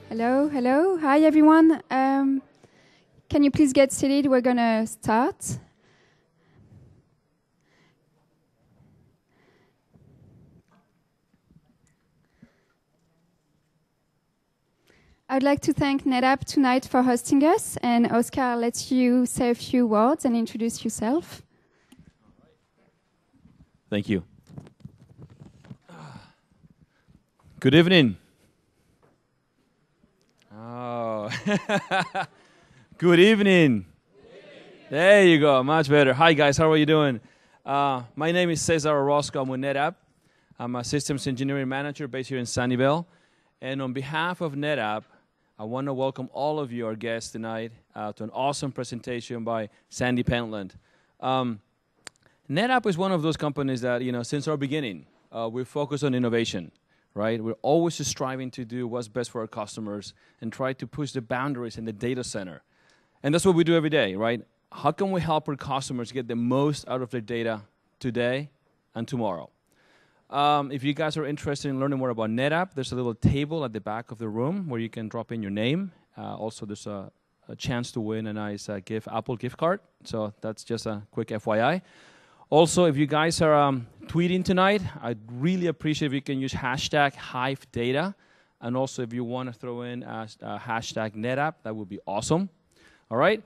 Hello, hello. Hi, everyone. Can you please get seated? We're going to start. I'd like to thank NetApp tonight for hosting us. And Oscar, I'll let you say a few words and introduce yourself. Thank you. Good evening. Oh, good evening. There you go, much better. Hi guys, how are you doing? My name is Cesar Orozco. I'm with NetApp. I'm a systems engineering manager based here in Sunnyvale. And on behalf of NetApp, I want to welcome all of you, our guests tonight, to an awesome presentation by Sandy Pentland. NetApp is one of those companies that, since our beginning, we focus on innovation. Right? We're always striving to do what's best for our customers and try to push the boundaries in the data center. And that's what we do every day, right? How can we help our customers get the most out of their data today and tomorrow? If you guys are interested in learning more about NetApp, there's a little table at the back of the room where you can drop in your name. Also, there's a chance to win a nice Apple gift card. So that's just a quick FYI. Also, if you guys are tweeting tonight, I'd really appreciate if you can use hashtag #HiveData. And also, if you want to throw in hashtag NetApp, that would be awesome. All right?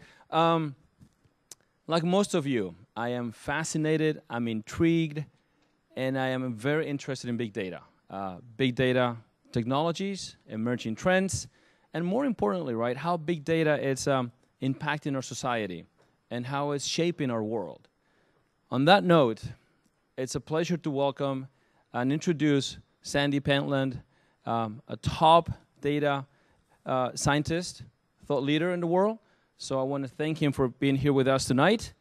Like most of you, I am fascinated, I'm intrigued, and I am very interested in big data. Big data technologies, emerging trends, and more importantly, right, how big data is impacting our society and how it's shaping our world. On that note, it's a pleasure to welcome and introduce Sandy Pentland, a top data scientist, thought leader in the world. So I want to thank him for being here with us tonight.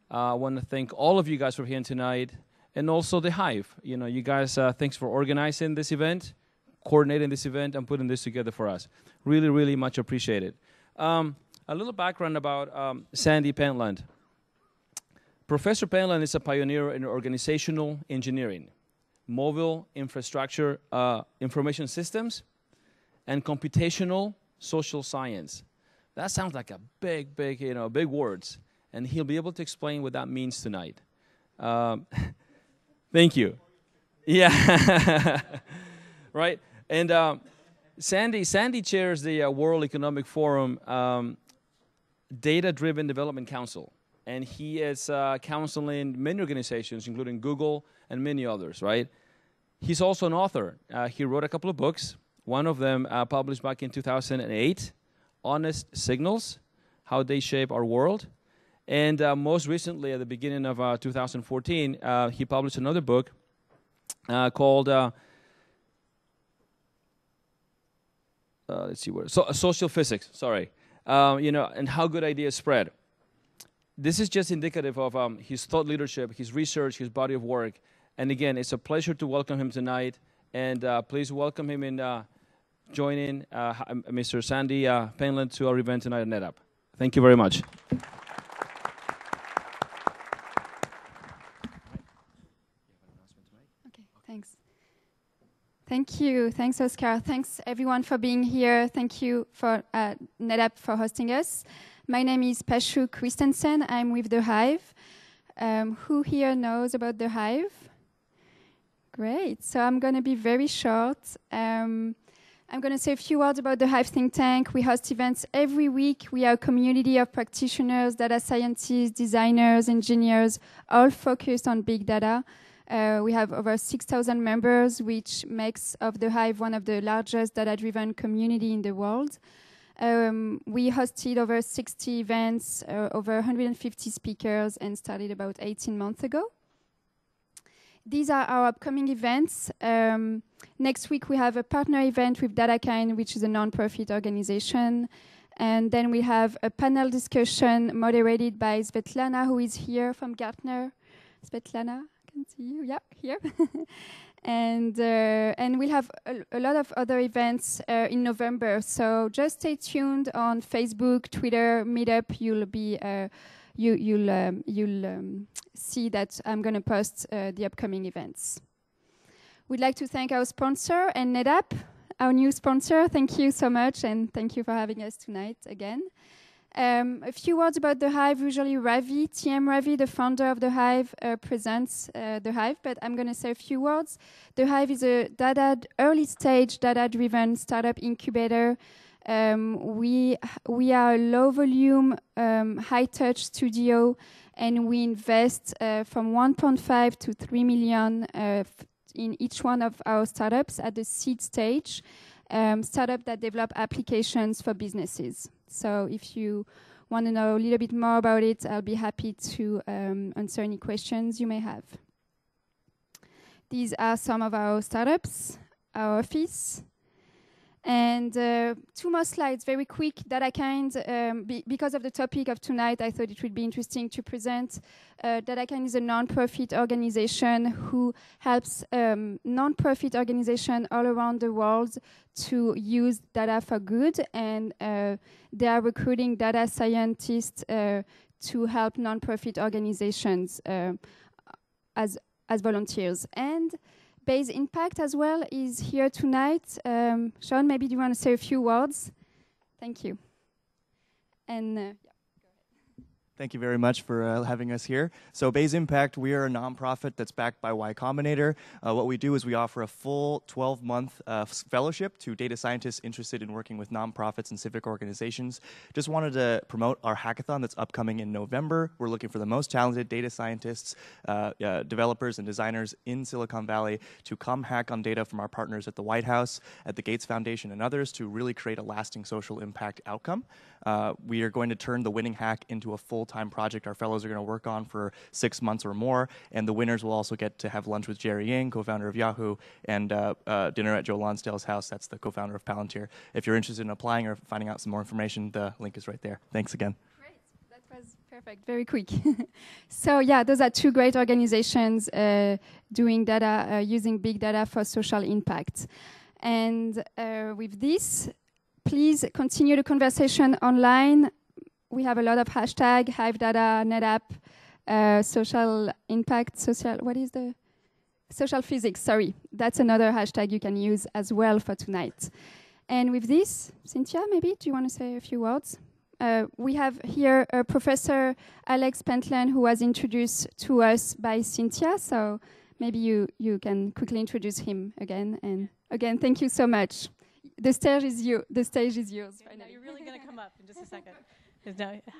I want to thank all of you guys for being here tonight, and also the Hive. You guys, thanks for organizing this event, coordinating this event, and putting this together for us. Really, really much appreciated. A little background about Sandy Pentland. Professor Pentland is a pioneer in organizational engineering, mobile infrastructure, information systems, and computational social science. That sounds like a big words, and he'll be able to explain what that means tonight. Thank you. Yeah, right. And Sandy chairs the World Economic Forum Data-Driven Development Council. And he is counseling many organizations, including Google and many others, right? He's also an author. He wrote a couple of books. One of them published back in 2008, Honest Signals, How They Shape Our World. And most recently, at the beginning of 2014, he published another book called, Social Physics, sorry. And How Good Ideas Spread. This is just indicative of his thought leadership, his research, his body of work. And again, it's a pleasure to welcome him tonight. And please welcome him in joining Mr. Sandy Pentland to our event tonight at NetApp. Thank you very much. Okay, thanks. Thank you. Thanks, Oscar. Thanks, everyone, for being here. Thank you for NetApp for hosting us. My name is Pashu Christensen. I'm with The Hive. Who here knows about The Hive? Great. So I'm going to be very short. I'm going to say a few words about The Hive think tank. We host events every week. We are a community of practitioners, data scientists, designers, engineers, all focused on big data. We have over 6,000 members, which makes of The Hive one of the largest data-driven community in the world. We hosted over 60 events, over 150 speakers, and started about 18 months ago. These are our upcoming events. Next week, we have a partner event with DataKind, which is a non-profit organization. And then we have a panel discussion moderated by Svetlana, who is here from Gartner. Svetlana, I can see you. Yeah, here. And we'll have a lot of other events in November. So just stay tuned on Facebook, Twitter, Meetup. You'll see that I'm going to post the upcoming events. We'd like to thank our sponsor and NetApp. our new sponsor. Thank you so much, and thank you for having us tonight again. A few words about the Hive. Usually Ravi, TM Ravi, the founder of the Hive, presents the Hive, but I'm going to say a few words. The Hive is a early-stage data-driven startup incubator. We are a low-volume, high-touch studio, and we invest from 1.5 to 3 million in each one of our startups at the seed stage, startup that develop applications for businesses. So if you want to know a little bit more about it, I'll be happy to answer any questions you may have. These are some of our startups, our office. And 2 more slides, very quick. DataKind, because of the topic of tonight, I thought it would be interesting to present. DataKind is a non-profit organization who helps non-profit organizations all around the world to use data for good, and they are recruiting data scientists to help non-profit organizations as volunteers. And Base Impact as well is here tonight. Sean, maybe do you want to say a few words? Thank you. And yeah. Thank you very much for having us here. So Base Impact, we are a nonprofit that's backed by Y Combinator. What we do is we offer a full 12-month fellowship to data scientists interested in working with nonprofits and civic organizations. Just wanted to promote our hackathon that's upcoming in November. We're looking for the most talented data scientists, developers, and designers in Silicon Valley to come hack on data from our partners at the White House, at the Gates Foundation, and others to really create a lasting social impact outcome. We are going to turn the winning hack into a full-time project our fellows are going to work on for 6 months or more, and the winners will also get to have lunch with Jerry Yang, co-founder of Yahoo, and dinner at Joe Lonsdale's house. That's the co-founder of Palantir. If you're interested in applying or finding out some more information, the link is right there. Thanks again. Great. That was perfect. Very quick. So yeah, those are 2 great organizations doing data, using big data for social impact. And with this, please continue the conversation online. We have a lot of hashtag, Hive Data, NetApp, social impact, what is the? Social physics, sorry. That's another hashtag you can use as well for tonight. And with this, Cynthia, maybe, do you want to say a few words? We have here Professor Alex Pentland, who was introduced to us by Cynthia, so maybe you can quickly introduce him again. And again, thank you so much. The stage is yours. Now you're really going to come up in just a second.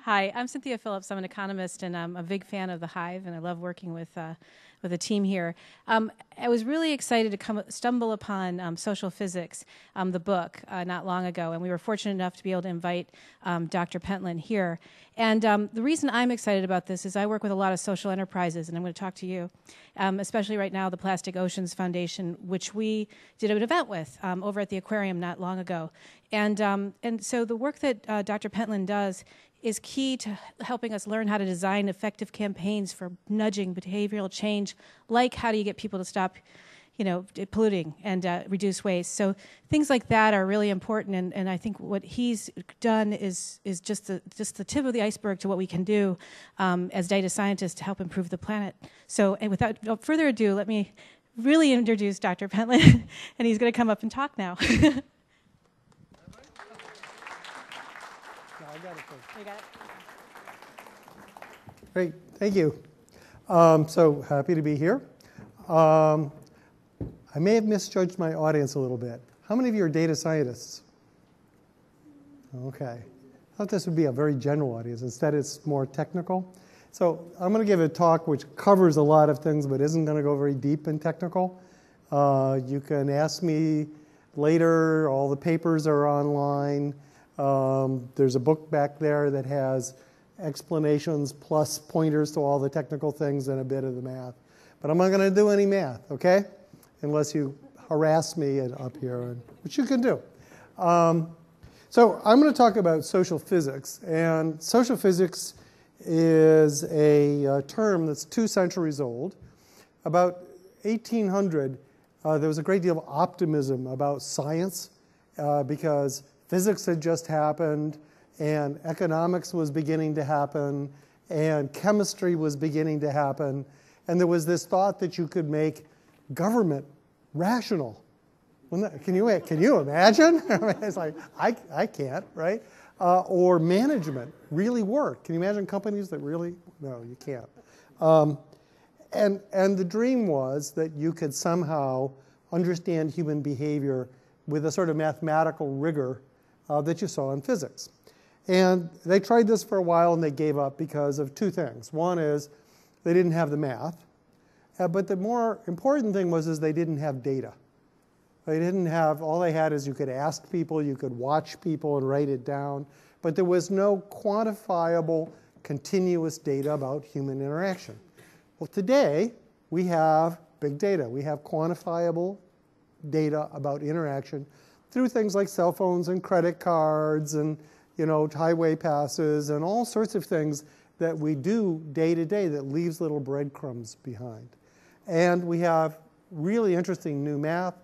Hi, I'm Cynthia Phillips. I'm an economist, and I'm a big fan of the Hive, and I love working with the team here. I was really excited to stumble upon Social Physics, the book, not long ago, and we were fortunate enough to be able to invite Dr. Pentland here. And the reason I'm excited about this is I work with a lot of social enterprises, and I'm going to talk to you, especially right now, the Plastic Oceans Foundation, which we did an event with over at the aquarium not long ago. And so the work that Dr. Pentland does is key to helping us learn how to design effective campaigns for nudging behavioral change, like how do you get people to stop, polluting and reduce waste. So things like that are really important, and I think what he's done is just the tip of the iceberg to what we can do as data scientists to help improve the planet. So, and without further ado, let me really introduce Dr. Pentland, and he's going to come up and talk now. You got it? Great, thank you. So happy to be here. I may have misjudged my audience a little bit. How many of you are data scientists? Okay. I thought this would be a very general audience. Instead, it's more technical. So I'm going to give a talk which covers a lot of things, but isn't going to go very deep and technical. You can ask me later. All the papers are online. There's a book back there that has explanations plus pointers to all the technical things and a bit of the math. But I'm not going to do any math, okay? Unless you harass me up here, which you can do. So I'm going to talk about social physics. And social physics is a term that's 2 centuries old. About 1800, there was a great deal of optimism about science because physics had just happened, and economics was beginning to happen, and chemistry was beginning to happen, and there was this thought that you could make government rational. Can you imagine? I mean, it's like, I can't, right? Or management, really work. Can you imagine companies that really, no, you can't. And the dream was that you could somehow understand human behavior with a sort of mathematical rigor that you saw in physics. And they tried this for a while and they gave up because of two things. One is they didn't have the math, but the more important thing was they didn't have data. They didn't have, all they had is you could ask people, you could watch people and write it down, but there was no quantifiable, continuous data about human interaction. Well, today, we have big data. We have quantifiable data about interaction through things like cell phones and credit cards and highway passes and all sorts of things that we do day to day that leaves little breadcrumbs behind. And we have really interesting new math,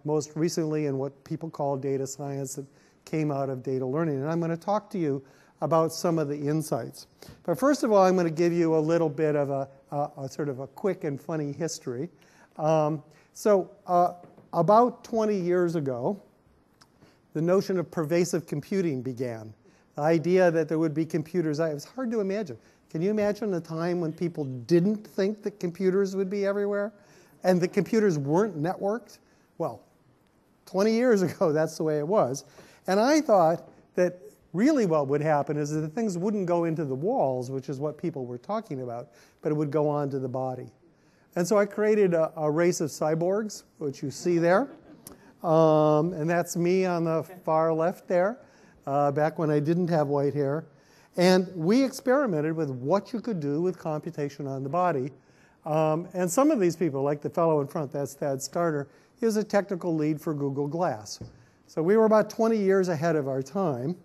most recently in what people call data science that came out of data learning. And I'm going to talk to you about some of the insights. But first of all, I'm going to give you a little bit of a sort of a quick and funny history. About 20 years ago, the notion of pervasive computing began. The idea that there would be computers, it was hard to imagine. Can you imagine a time when people didn't think that computers would be everywhere and the computers weren't networked? Well, 20 years ago, that's the way it was. And I thought that really what would happen is that the things wouldn't go into the walls, which is what people were talking about, but it would go onto the body. And so I created a race of cyborgs, which you see there. And that's me on the far left there, back when I didn't have white hair. And we experimented with what you could do with computation on the body. And some of these people, like the fellow in front, that's Thad Starter, he was a technical lead for Google Glass. So we were about 20 years ahead of our time.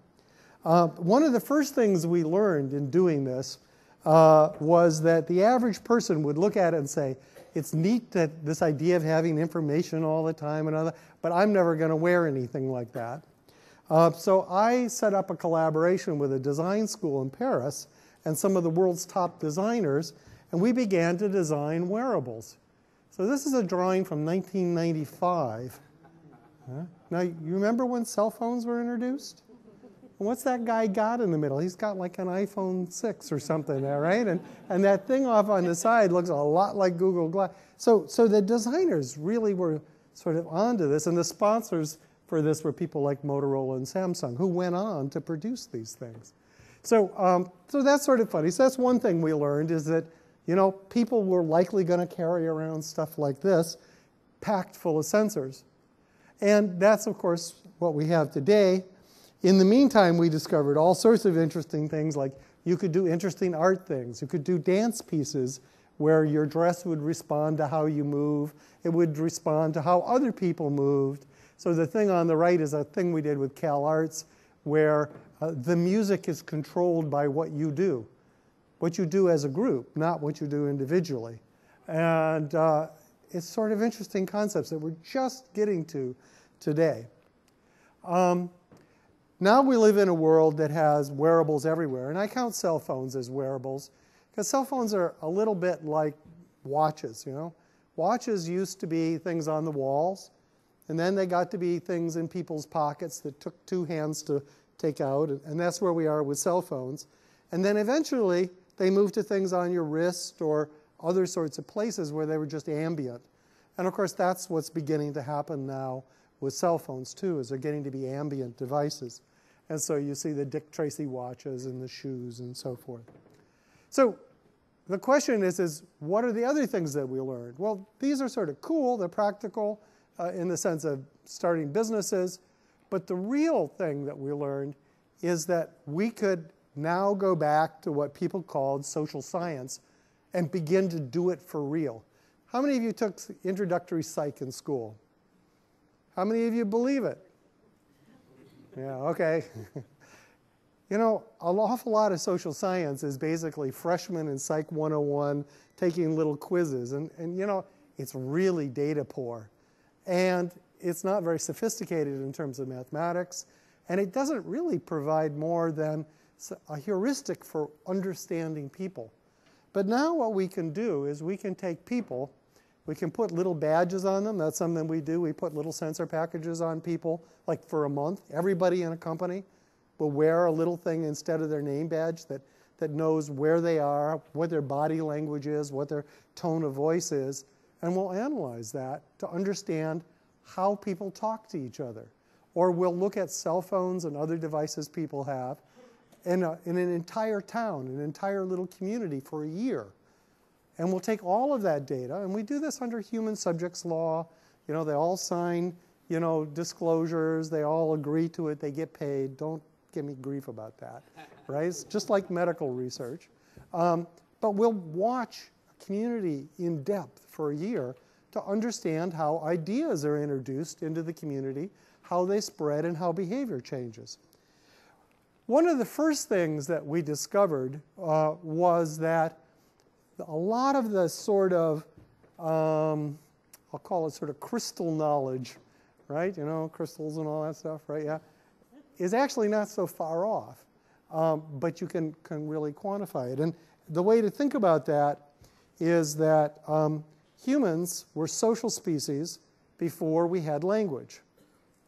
One of the first things we learned in doing this was that the average person would look at it and say, it's neat that this idea of having information all the time and all that, but I'm never going to wear anything like that. So I set up a collaboration with a design school in Paris and some of the world's top designers, and we began to design wearables. So this is a drawing from 1995. Now, you remember when cell phones were introduced? What's that guy got in the middle? He's got like an iPhone 6 or something there, right? And that thing off on the side looks a lot like Google Glass. So the designers really were sort of onto this, and the sponsors for this were people like Motorola and Samsung, who went on to produce these things. So that's sort of funny. So that's one thing we learned, is that people were likely going to carry around stuff like this, packed full of sensors. And that's, of course, what we have today. In the meantime, we discovered all sorts of interesting things, like you could do interesting art things. You could do dance pieces where your dress would respond to how you move. It would respond to how other people moved. So the thing on the right is a thing we did with Cal Arts, where the music is controlled by what you do as a group, not what you do individually. And it's sort of interesting concepts that we're just getting to today. Now we live in a world that has wearables everywhere, and I count cell phones as wearables, because cell phones are a little bit like watches, Watches used to be things on the walls, and then they got to be things in people's pockets that took two hands to take out, and that's where we are with cell phones. And then eventually they moved to things on your wrist or other sorts of places where they were just ambient. And of course that's what's beginning to happen now with cell phones too, is they're getting to be ambient devices. And so you see the Dick Tracy watches and the shoes and so forth. So the question is what are the other things that we learned? Well, these are sort of cool, they're practical in the sense of starting businesses, but the real thing that we learned is that we could now go back to what people called social science and begin to do it for real. How many of you took introductory psych in school? How many of you believe it? Yeah, okay. An awful lot of social science is basically freshmen in Psych 101 taking little quizzes. And it's really data poor. And it's not very sophisticated in terms of mathematics. And it doesn't really provide more than a heuristic for understanding people. But now what we can do is we can take people We can put little badges on them. That's something we do. We put little sensor packages on people, like for a month. Everybody in a company will wear a little thing instead of their name badge that knows where they are, what their body language is, what their tone of voice is, and we'll analyze that to understand how people talk to each other. Or we'll look at cell phones and other devices people have in an entire town, an entire little community for a year. And we'll take all of that data, and we do this under human subjects law. You know, they all sign, you know, disclosures. They all agree to it. They get paid. Don't give me grief about that, right? It's just like medical research. But we'll watch a community in depth for a year to understand how ideas are introduced into the community, how they spread, and how behavior changes. One of the first things that we discovered was that a lot of the sort of, I'll call it sort of crystal knowledge, right? You know, crystals and all that stuff, right? Yeah, is actually not so far off, but you can really quantify it. And the way to think about that is that humans were social species before we had language.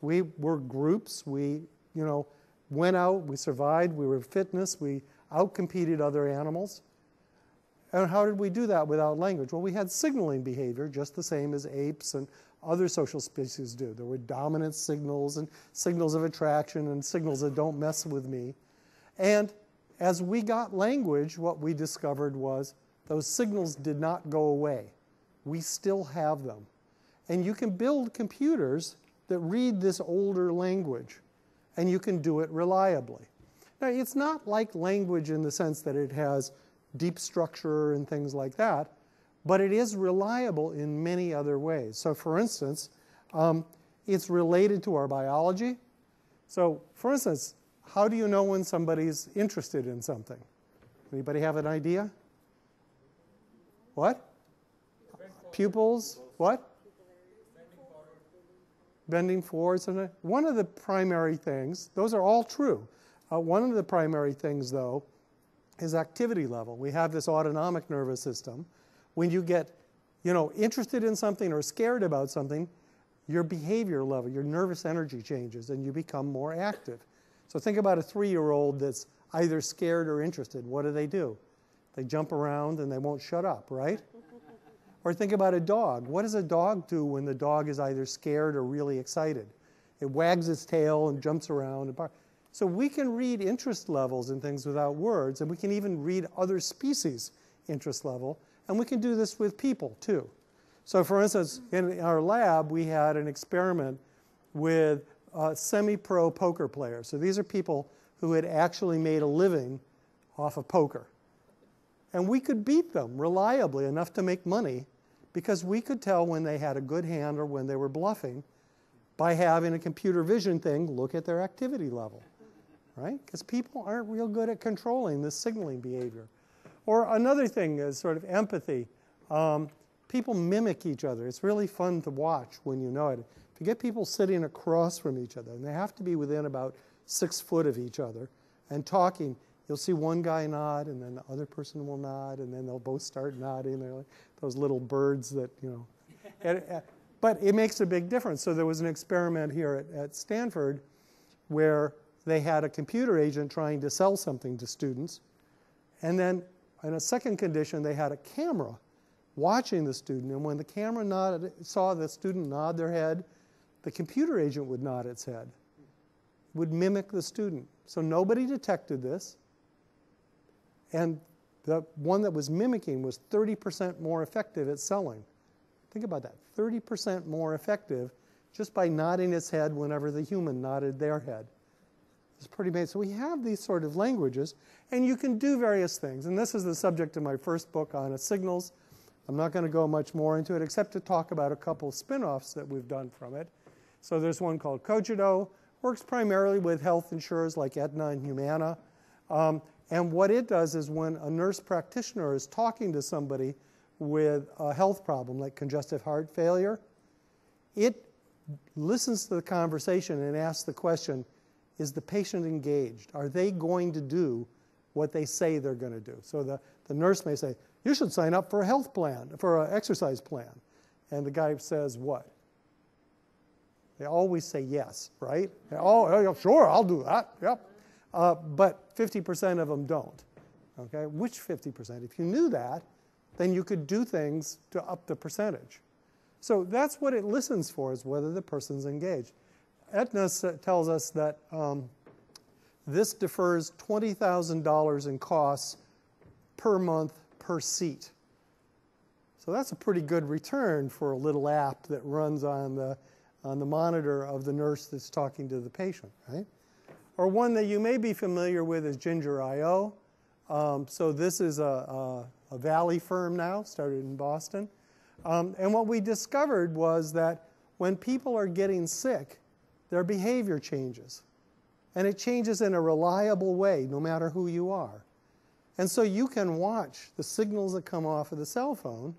We were groups. We, you know, went out. We survived. We were fitness. We outcompeted other animals. And how did we do that without language? Well, we had signaling behavior, just the same as apes and other social species do. There were dominant signals and signals of attraction and signals that don't mess with me. And as we got language, what we discovered was those signals did not go away. We still have them. And you can build computers that read this older language, and you can do it reliably. Now, it's not like language in the sense that it has deep structure and things like that, but it is reliable in many other ways. So for instance, it's related to our biology. So for instance, how do you know when somebody's interested in something? Anybody have an idea? What? Pupils? What? Bending forwards. One of the primary things, those are all true. One of the primary things, though, is activity level. We have this autonomic nervous system. When you get, you know, interested in something or scared about something, your behavior level, your nervous energy changes, and you become more active. So think about a 3-year-old that's either scared or interested. What do? They jump around and they won't shut up, right? Or think about a dog. What does a dog do when the dog is either scared or really excited? It wags its tail and jumps around and barks. So we can read interest levels in things without words, and we can even read other species' interest level, and we can do this with people too. So for instance, in our lab, we had an experiment with semi-pro poker players. So these are people who had actually made a living off of poker. And we could beat them reliably enough to make money because we could tell when they had a good hand or when they were bluffing by having a computer vision thing look at their activity level. Right? Because people aren't real good at controlling this signaling behavior. Or another thing is sort of empathy. People mimic each other. It's really fun to watch when you know it. If you get people sitting across from each other, and they have to be within about 6 foot of each other, and talking, you'll see one guy nod, and then the other person will nod, and then they'll both start nodding. They're like those little birds that, you know. But it makes a big difference. So there was an experiment here at Stanford where they had a computer agent trying to sell something to students. And then in a second condition, they had a camera watching the student. And when the camera saw the student nod their head, the computer agent would nod its head, would mimic the student. So nobody detected this. And the one that was mimicking was 30% more effective at selling. Think about that, 30% more effective just by nodding its head whenever the human nodded their head. It's pretty amazing. So we have these sort of languages, and you can do various things. And this is the subject of my first book on signals. I'm not going to go much more into it, except to talk about a couple spin-offs that we've done from it. So there's one called Cogito, works primarily with health insurers like Aetna and Humana. And what it does is when a nurse practitioner is talking to somebody with a health problem like congestive heart failure, it listens to the conversation and asks the question, is the patient engaged? Are they going to do what they say they're going to do? So the nurse may say, you should sign up for a health plan, for an exercise plan. And the guy says what? They always say yes, right? Oh, yeah, sure, I'll do that, yep. But 50% of them don't, okay? Which 50%? If you knew that, then you could do things to up the percentage. So that's what it listens for, is whether the person's engaged. Aetna tells us that this defers $20,000 in costs per month per seat. So that's a pretty good return for a little app that runs on the monitor of the nurse that's talking to the patient, right? Or one that you may be familiar with is Ginger.io. So this is a Valley firm now, started in Boston. And what we discovered was that when people are getting sick, their behavior changes. And it changes in a reliable way, no matter who you are. And so you can watch the signals that come off of the cell phone,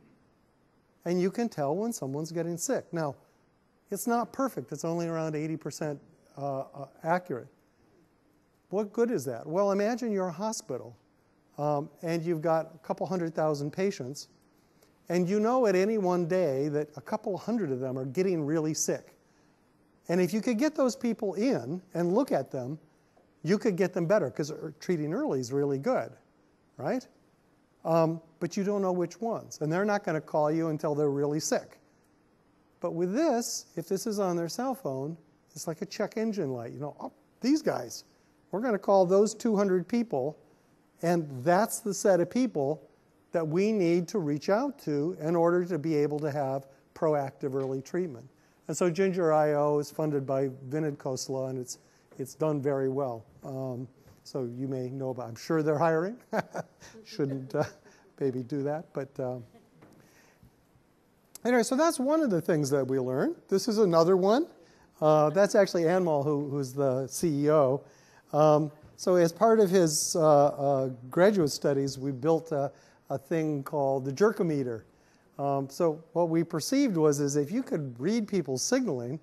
and you can tell when someone's getting sick. Now, it's not perfect. It's only around 80% accurate. What good is that? Well, imagine you're a hospital, and you've got a couple 100,000 patients, and you know at any one day that a couple hundred of them are getting really sick. And if you could get those people in and look at them, you could get them better, because treating early is really good, right? But you don't know which ones. And they're not going to call you until they're really sick. But with this, if this is on their cell phone, it's like a check engine light. You know, oh, these guys, we're going to call those 200 people, and that's the set of people that we need to reach out to in order to be able to have proactive early treatment. And so Ginger.io is funded by Vinod Khosla, and it's done very well. So you may know about, I'm sure they're hiring. Shouldn't maybe do that, but anyway, so that's one of the things that we learned. This is another one. That's actually Anmol, who's the CEO. So as part of his graduate studies, we built a thing called the jerkometer. So what we perceived is if you could read people's signaling,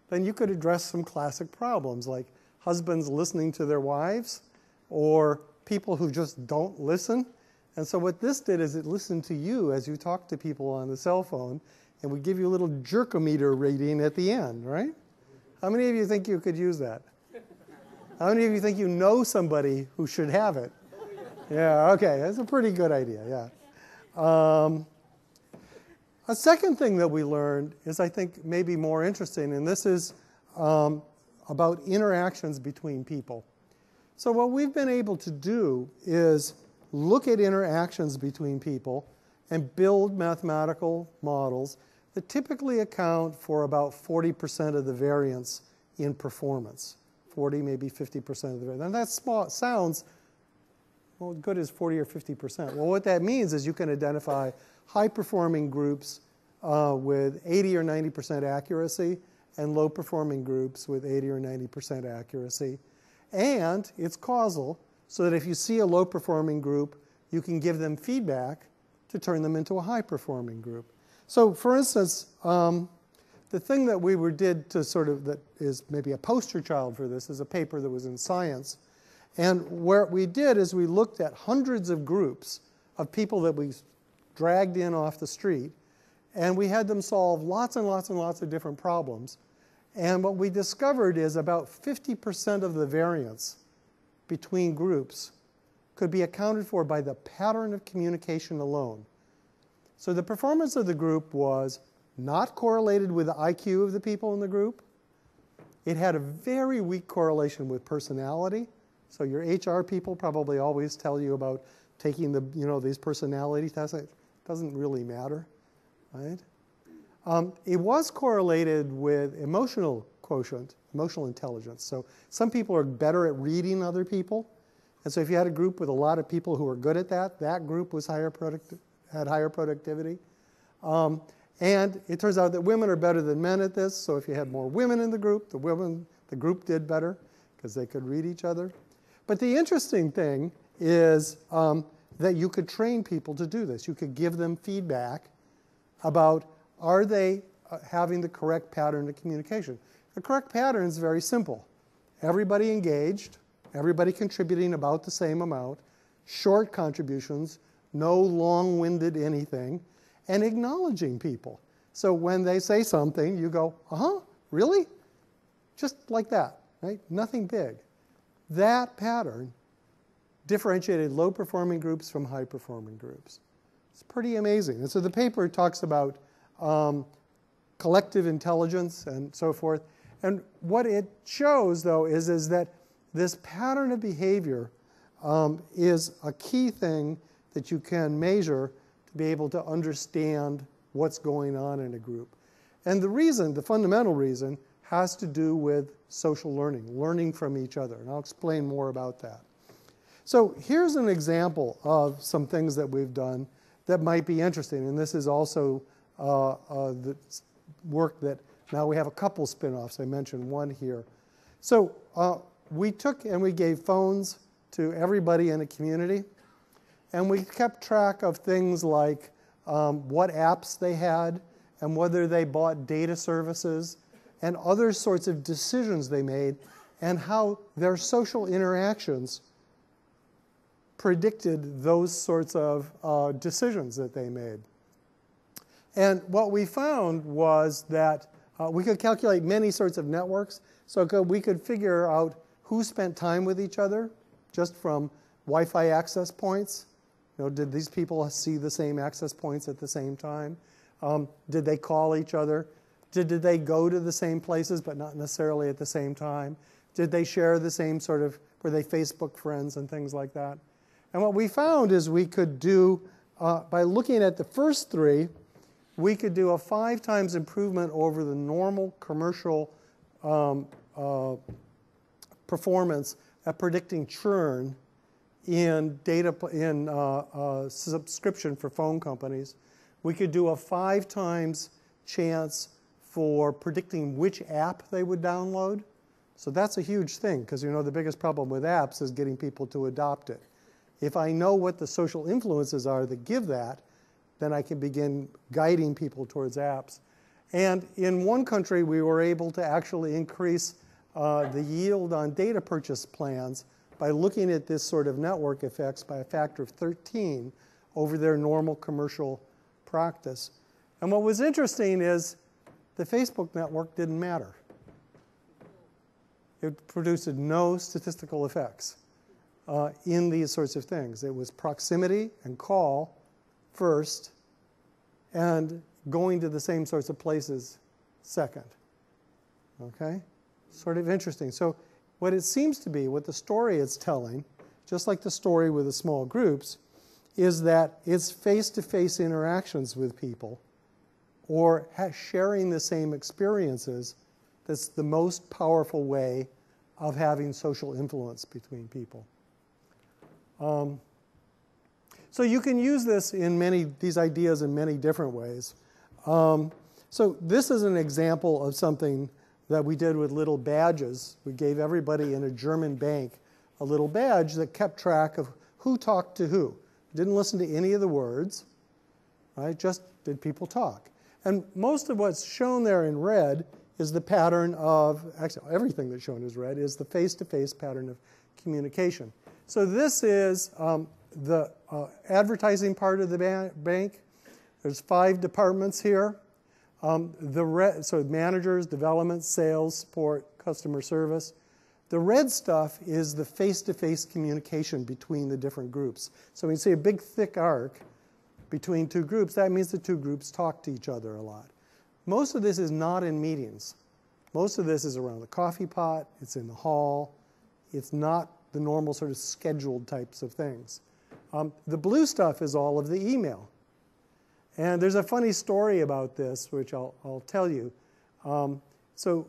then you could address some classic problems like husbands listening to their wives or people who just don't listen. And so what this did is it listened to you as you talk to people on the cell phone, and would give you a little jerkometer reading at the end, right? How many of you think you could use that? How many of you think you know somebody who should have it? Yeah, okay, that's a pretty good idea, yeah. A second thing that we learned is, I think, maybe more interesting, and this is about interactions between people. So what we've been able to do is look at interactions between people and build mathematical models that typically account for about 40% of the variance in performance. 40, maybe 50% of the variance. And that sounds, well, good as 40 or 50%. Well, what that means is you can identify high-performing groups with 80 or 90% accuracy and low-performing groups with 80 or 90% accuracy. And it's causal, so that if you see a low-performing group, you can give them feedback to turn them into a high-performing group. So, for instance, the thing that we did to sort of, that is maybe a poster child for this, is a paper that was in Science. And what we did is we looked at hundreds of groups of people that we dragged in off the street, and we had them solve lots and lots and lots of different problems. And what we discovered is about 50% of the variance between groups could be accounted for by the pattern of communication alone. So the performance of the group was not correlated with the IQ of the people in the group. It had a very weak correlation with personality. So your HR people probably always tell you about taking the, these personality tests. It doesn't really matter, right? It was correlated with emotional quotient, emotional intelligence. So some people are better at reading other people. And so if you had a group with a lot of people who were good at that, that group was had higher productivity. And it turns out that women are better than men at this. So if you had more women in the group, the group did better because they could read each other. But the interesting thing is that you could train people to do this. You could give them feedback about, are they having the correct pattern of communication? The correct pattern is very simple. Everybody engaged, everybody contributing about the same amount, short contributions, no long-winded anything, and acknowledging people. So when they say something, you go, uh-huh, really? Just like that, right? Nothing big. That pattern differentiated low-performing groups from high-performing groups. It's pretty amazing. And so the paper talks about collective intelligence and so forth. And what it shows, though, is that this pattern of behavior is a key thing that you can measure to be able to understand what's going on in a group. And the reason, the fundamental reason, has to do with social learning, learning from each other. And I'll explain more about that. So here's an example of some things that we've done that might be interesting. And this is also the work that now we have a couple spin-offs. I mentioned one here. So we took and we gave phones to everybody in a community. And we kept track of things like what apps they had and whether they bought data services and other sorts of decisions they made and how their social interactions predicted those sorts of decisions that they made. And what we found was that we could calculate many sorts of networks. So we could figure out who spent time with each other just from Wi-Fi access points. You know, did these people see the same access points at the same time? Did they call each other? Did they go to the same places but not necessarily at the same time? Did they share the same sort of, were they Facebook friends and things like that? And what we found is we could do, by looking at the first three, we could do a 5 times improvement over the normal commercial performance at predicting churn in subscription for phone companies. We could do a 5 times chance for predicting which app they would download. So that's a huge thing, because you know the biggest problem with apps is getting people to adopt it. If I know what the social influences are that give that, then I can begin guiding people towards apps. And in one country, we were able to actually increase the yield on data purchase plans by looking at this sort of network effects by a factor of 13 over their normal commercial practice. And what was interesting is the Facebook network didn't matter. It produced no statistical effects in these sorts of things. It was proximity and call first, and going to the same sorts of places second. Okay? Sort of interesting. So what it seems to be, what the story it's telling, just like the story with the small groups, is that it's face-to-face interactions with people or sharing the same experiences that's the most powerful way of having social influence between people. So you can use this in these ideas in many different ways. So this is an example of something that we did with little badges. We gave everybody in a German bank a little badge that kept track of who talked to who. Didn't listen to any of the words, right? Just did people talk. And most of what's shown there in red is the pattern of, actually everything that's shown as red is the face-to-face pattern of communication. So this is the advertising part of the bank. There's 5 departments here. So managers, development, sales, support, customer service. The red stuff is the face-to-face communication between the different groups. So when you see a big thick arc between 2 groups, that means the 2 groups talk to each other a lot. Most of this is not in meetings. Most of this is around the coffee pot, it's in the hall, it's not the normal sort of scheduled types of things. The blue stuff is all of the email. And there's a funny story about this, which I'll tell you. So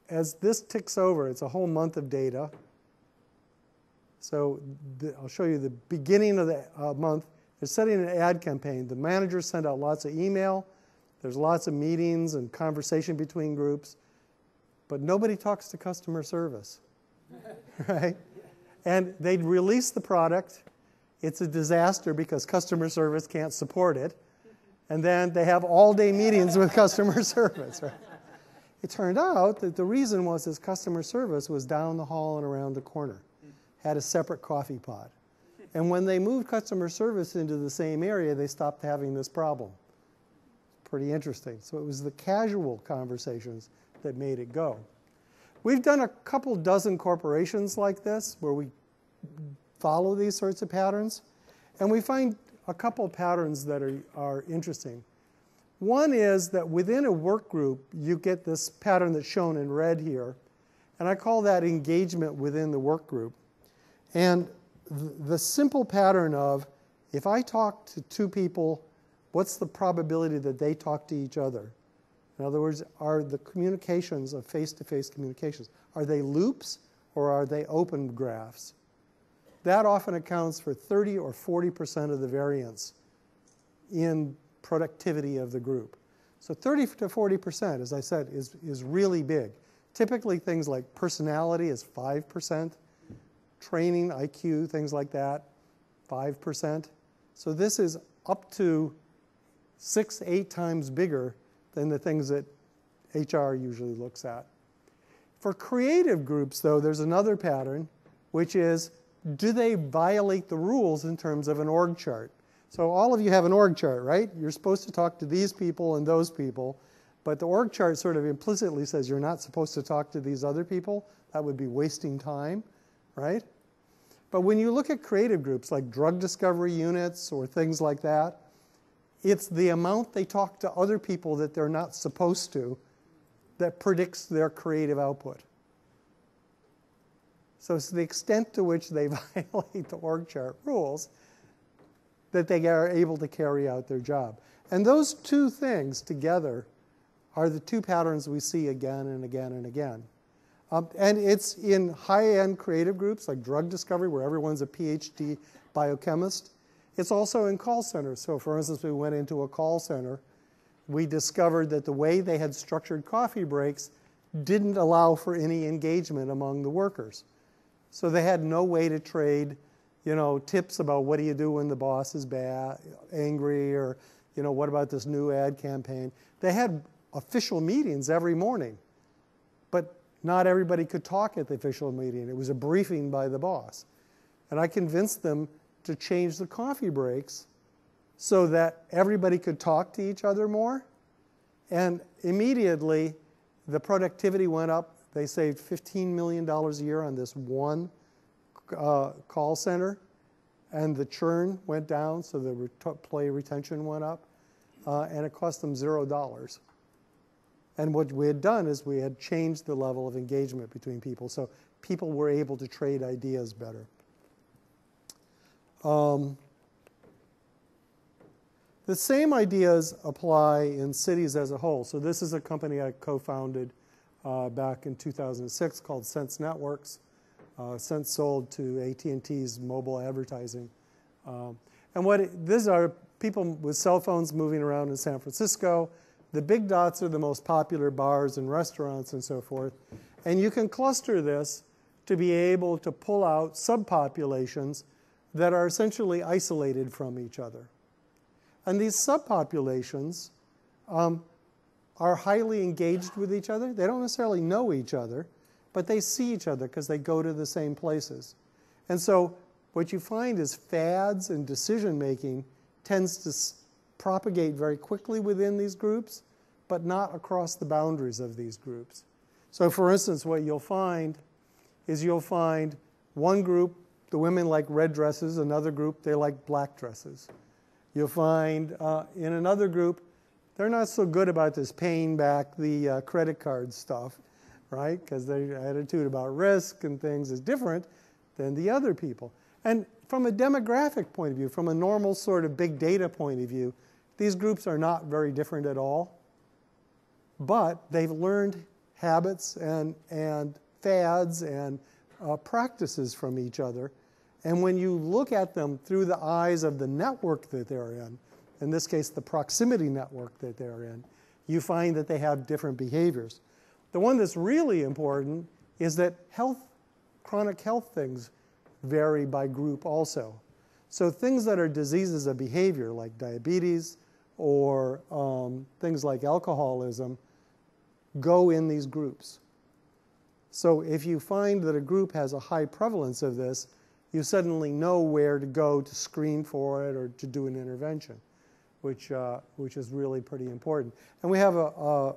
as this ticks over, it's a whole month of data. So I'll show you the beginning of the month. They're setting an ad campaign. The managers send out lots of email. There's lots of meetings and conversation between groups. But nobody talks to customer service, right? And they'd release the product. It's a disaster because customer service can't support it. And then they have all-day meetings with customer service, right? It turned out that the reason was this customer service was down the hall and around the corner, had a separate coffee pot. And when they moved customer service into the same area, they stopped having this problem. pretty interesting. So it was the casual conversations that made it go. We've done a couple dozen corporations like this where we follow these sorts of patterns, and we find a couple patterns that are interesting. One is that within a work group, you get this pattern that's shown in red here, and I call that engagement within the work group. And the simple pattern of, if I talk to two people, what's the probability that they talk to each other? In other words, are the communications of face-to-face communications, are they loops or are they open graphs? That often accounts for 30 or 40% of the variance in productivity of the group. So 30 to 40%, as I said, is really big. Typically things like personality is 5%, training, IQ, things like that, 5%. So this is up to 6, 8 times bigger than the things that HR usually looks at. For creative groups, though, there's another pattern, which is, do they violate the rules in terms of an org chart? So all of you have an org chart, right? You're supposed to talk to these people and those people, but the org chart sort of implicitly says you're not supposed to talk to these other people. That would be wasting time, right? But when you look at creative groups like drug discovery units or things like that, it's the amount they talk to other people that they're not supposed to that predicts their creative output. So it's the extent to which they violate the org chart rules that they are able to carry out their job. And those two things together are the two patterns we see again and again and again. And it's in high-end creative groups like drug discovery, where everyone's a PhD biochemist. It's also in call centers. So for instance, we went into a call center. We discovered that the way they had structured coffee breaks didn't allow for any engagement among the workers. So they had no way to trade, tips about what do you do when the boss is angry, or, what about this new ad campaign. They had official meetings every morning, but not everybody could talk at the official meeting. It was a briefing by the boss. And I convinced them to change the coffee breaks so that everybody could talk to each other more. And immediately, the productivity went up. They saved $15 million a year on this one call center. And the churn went down, so the employee retention went up. And it cost them $0. And what we had done is we had changed the level of engagement between people, so people were able to trade ideas better. The same ideas apply in cities as a whole. So this is a company I co-founded back in 2006 called Sense Networks. Sense sold to AT&T's mobile advertising. These are people with cell phones moving around in San Francisco. The big dots are the most popular bars and restaurants and so forth. And you can cluster this to be able to pull out subpopulations that are essentially isolated from each other. And these subpopulations are highly engaged with each other. They don't necessarily know each other, but they see each other because they go to the same places. And so what you find is fads and decision-making tends to propagate very quickly within these groups, but not across the boundaries of these groups. So for instance, what you'll find is you'll find one group, the women like red dresses, another group, they like black dresses. You'll find in another group, they're not so good about this paying back the credit card stuff, right? Because their attitude about risk and things is different than the other people. And from a demographic point of view, from a normal sort of big data point of view, these groups are not very different at all. But they've learned habits and fads and practices from each other. And when you look at them through the eyes of the network that they're in this case the proximity network that they're in, you find that they have different behaviors. The one that's really important is that chronic health things vary by group also. So things that are diseases of behavior like diabetes or things like alcoholism go in these groups. So if you find that a group has a high prevalence of this, you suddenly know where to go to screen for it or to do an intervention. which is really pretty important. And we have a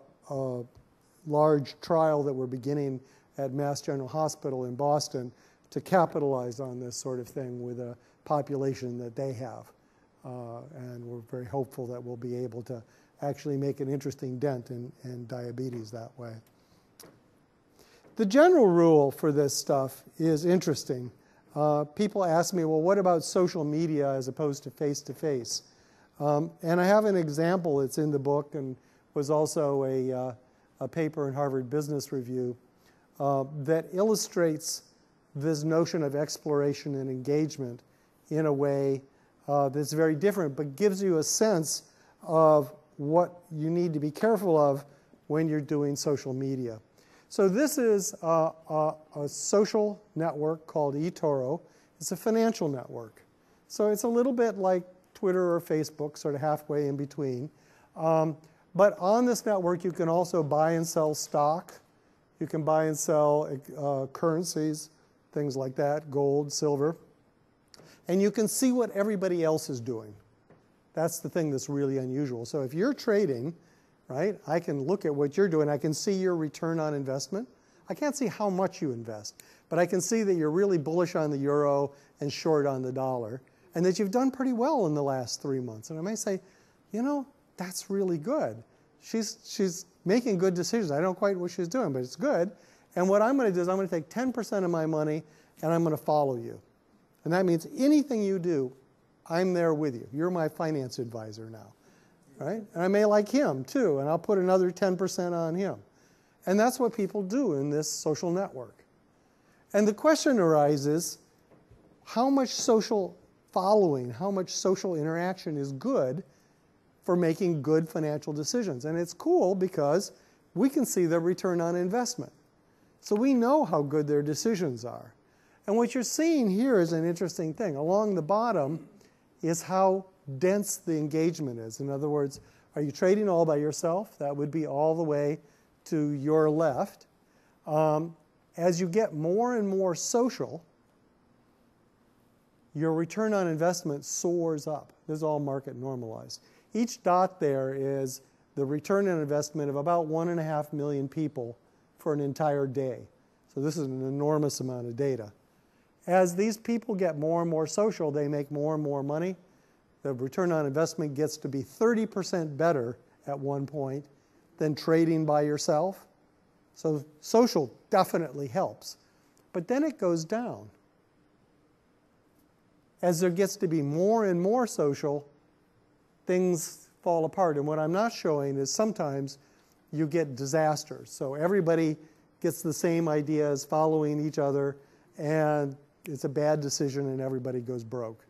large trial that we're beginning at Mass General Hospital in Boston to capitalize on this sort of thing with a population that they have. And we're very hopeful that we'll be able to actually make an interesting dent in diabetes that way. The general rule for this stuff is interesting. People ask me, well, what about social media as opposed to face-to-face? And I have an example. It's in the book and was also a paper in Harvard Business Review that illustrates this notion of exploration and engagement in a way that's very different, but gives you a sense of what you need to be careful of when you're doing social media. So this is a social network called eToro. It's a financial network. So it's a little bit like Twitter or Facebook, sort of halfway in between. But on this network, you can also buy and sell stock. You can buy and sell currencies, things like that, gold, silver. And you can see what everybody else is doing. That's the thing that's really unusual. So if you're trading, right, I can look at what you're doing. I can see your return on investment. I can't see how much you invest, but I can see that you're really bullish on the euro and short on the dollar, and that you've done pretty well in the last 3 months. And I may say, you know, that's really good. She's making good decisions. I don't know quite what she's doing, but it's good. And what I'm going to do is I'm going to take 10% of my money, and I'm going to follow you. And that means anything you do, I'm there with you. You're my finance advisor now, right? And I may like him too, and I'll put another 10% on him. And that's what people do in this social network. And the question arises, how much social following, how much social interaction is good for making good financial decisions? And it's cool because we can see their return on investment. So we know how good their decisions are. And what you're seeing here is an interesting thing. Along the bottom is how dense the engagement is. In other words, are you trading all by yourself? That would be all the way to your left. As you get more and more social, your return on investment soars up. This is all market normalized. Each dot there is the return on investment of about 1.5 million people for an entire day. So this is an enormous amount of data. As these people get more and more social, they make more and more money. The return on investment gets to be 30% better at one point than trading by yourself. So social definitely helps. But then it goes down. As there gets to be more and more social, things fall apart. And what I'm not showing is sometimes you get disasters. So everybody gets the same ideas following each other, and it's a bad decision and everybody goes broke,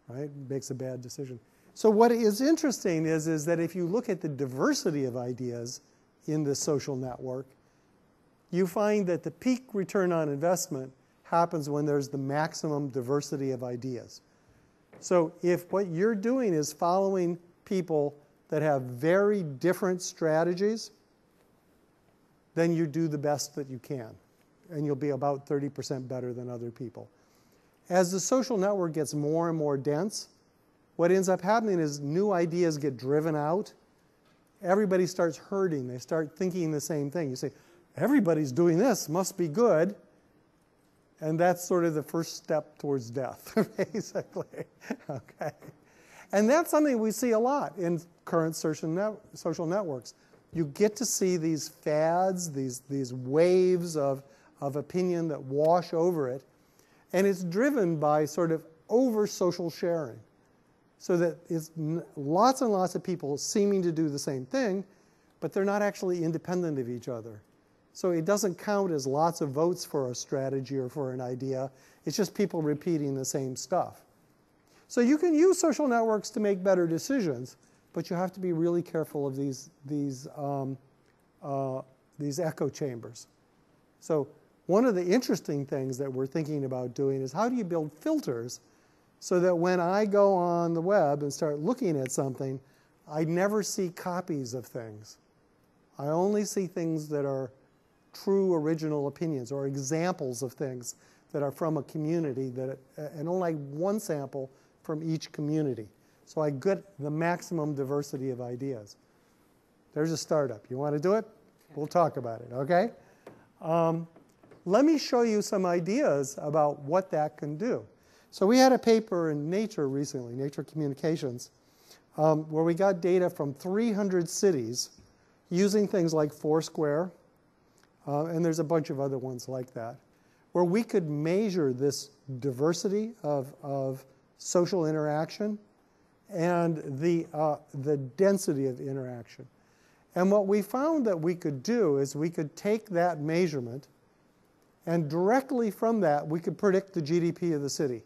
right? Makes a bad decision. So what is interesting is that if you look at the diversity of ideas in this social network, you find that the peak return on investment happens when there's the maximum diversity of ideas. So if what you're doing is following people that have very different strategies, then you do the best that you can, and you'll be about 30% better than other people. As the social network gets more and more dense, what ends up happening is new ideas get driven out. Everybody starts herding. They start thinking the same thing. You say, everybody's doing this, must be good. And that's sort of the first step towards death, basically. Okay. And that's something we see a lot in current social networks. You get to see these fads, these waves of opinion that wash over it. And it's driven by sort of over-social sharing. So that it's lots and lots of people seeming to do the same thing, but they're not actually independent of each other. So it doesn't count as lots of votes for a strategy or for an idea. It's just people repeating the same stuff. So you can use social networks to make better decisions, but you have to be really careful of these echo chambers. So one of the interesting things that we're thinking about doing is how do you build filters so that when I go on the web and start looking at something, I never see copies of things. I only see things that are true original opinions or examples of things that are from a community, and only one sample from each community. so I get the maximum diversity of ideas. There's a startup. You want to do it? We'll talk about it, okay? Let me show you some ideas about what that can do. So we had a paper in Nature recently, Nature Communications, where we got data from 300 cities using things like Foursquare, and there's a bunch of other ones like that, where we could measure this diversity of social interaction and the density of interaction. And what we found that we could do is we could take that measurement, and directly from that, we could predict the GDP of the city.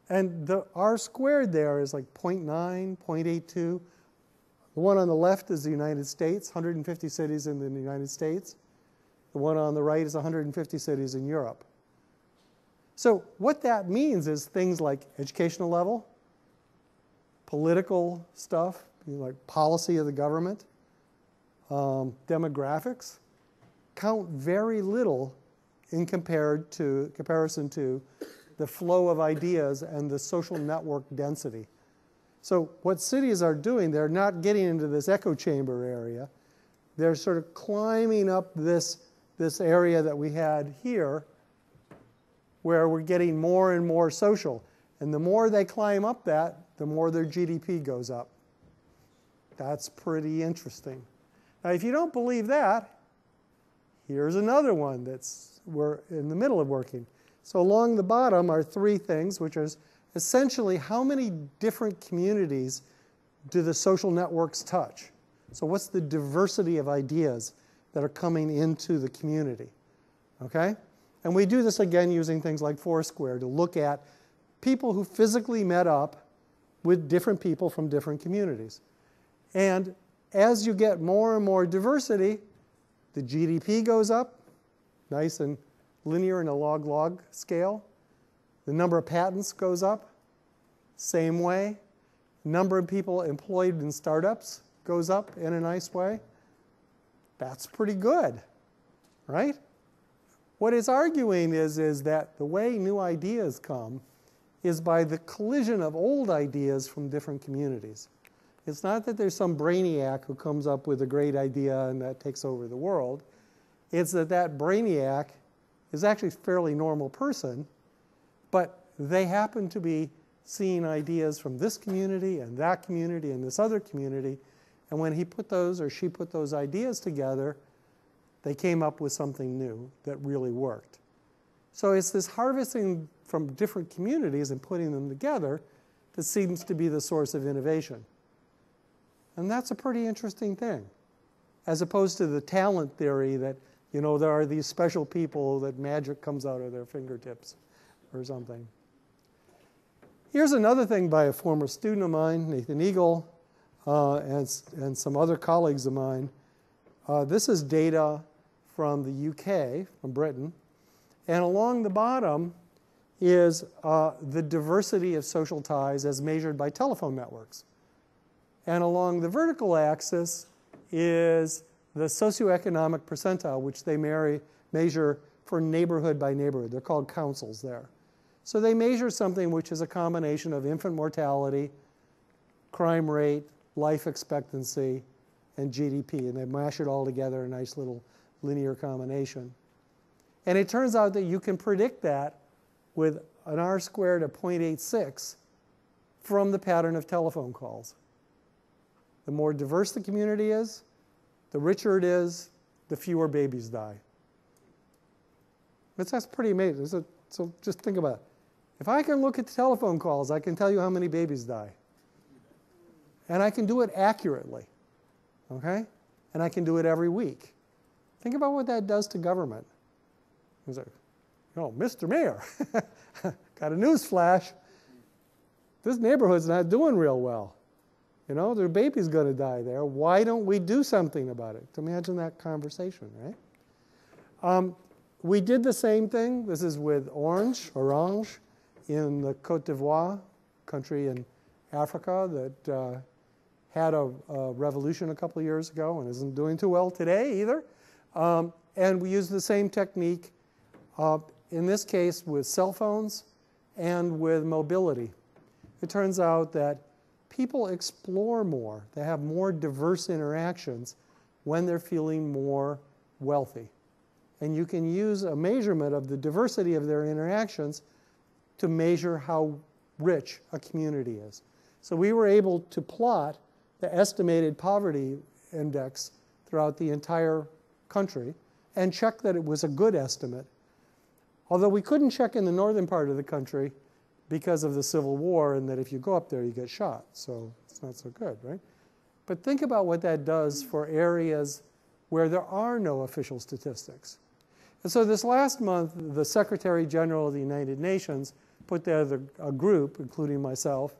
And the R squared there is like 0.9, 0.82. The one on the left is the United States, 150 cities in the United States. The one on the right is 150 cities in Europe. So what that means is things like educational level, political stuff, like policy of the government, demographics, count very little in comparison to the flow of ideas and the social network density. So what cities are doing, they're not getting into this echo chamber area. They're sort of climbing up this area that we had here, where we're getting more and more social. And the more they climb up that, the more their GDP goes up. That's pretty interesting. Now, if you don't believe that, here's another one that's we're in the middle of working. So along the bottom are three things, which is essentially how many different communities do the social networks touch? So what's the diversity of ideas that are coming into the community? Okay? And we do this again using things like Foursquare to look at people who physically met up with different people from different communities. And as you get more and more diversity, the GDP goes up, nice and linear in a log-log scale. The number of patents goes up, same way. Number of people employed in startups goes up in a nice way. That's pretty good, right? What it's arguing is that the way new ideas come is by the collision of old ideas from different communities. It's not that there's some brainiac who comes up with a great idea and that takes over the world. It's that that brainiac is actually a fairly normal person, but they happen to be seeing ideas from this community and this other community, and when he put those or she put those ideas together, they came up with something new that really worked. So it's this harvesting from different communities and putting them together that seems to be the source of innovation. And that's a pretty interesting thing, as opposed to the talent theory that, you know, there are these special people that magic comes out of their fingertips or something. Here's another thing by a former student of mine, Nathan Eagle, and some other colleagues of mine. This is data from the UK, from Britain. And along the bottom is the diversity of social ties as measured by telephone networks. And along the vertical axis is the socioeconomic percentile, which they measure for neighborhood by neighborhood. They're called councils there. So they measure something which is a combination of infant mortality, crime rate, life expectancy, and GDP. And they mash it all together in a nice little linear combination. And it turns out that you can predict that with an R squared of 0.86 from the pattern of telephone calls. The more diverse the community is, the richer it is, the fewer babies die. That's pretty amazing. So just think about it. If I can look at the telephone calls, I can tell you how many babies die. And I can do it accurately, okay? And I can do it every week. Think about what that does to government. It's like, oh, Mr. Mayor, got a news flash. This neighborhood's not doing real well. You know, their baby's going to die there. Why don't we do something about it? Imagine that conversation, right? We did the same thing. This is with Orange in the Côte d'Ivoire, country in Africa that had a revolution a couple of years ago and isn't doing too well today either. And we used the same technique, in this case with cell phones and with mobility. it turns out that people explore more. They have more diverse interactions when they're feeling more wealthy. And you can use a measurement of the diversity of their interactions to measure how rich a community is. So we were able to plot the estimated poverty index throughout the entire country and check that it was a good estimate. Although we couldn't check in the northern part of the country because of the Civil War, and that if you go up there, you get shot. So it's not so good, right? But think about what that does for areas where there are no official statistics. And so this last month, the Secretary General of the United Nations put together a group, including myself,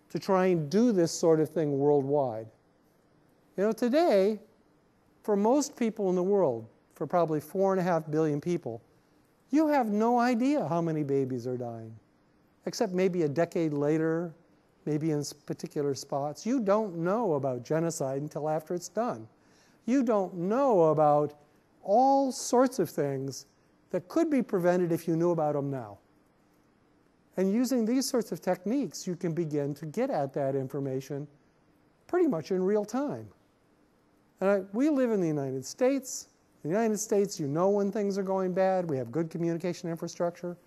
to try and do this sort of thing worldwide. You know, today, for most people in the world, for probably 4.5 billion people, you have no idea how many babies are dying, except maybe a decade later, maybe in particular spots. You don't know about genocide until after it's done. You don't know about all sorts of things that could be prevented if you knew about them now. And using these sorts of techniques, you can begin to get at that information pretty much in real time. And we live in the United States. In the United States, you know when things are going bad. We have good communication infrastructure.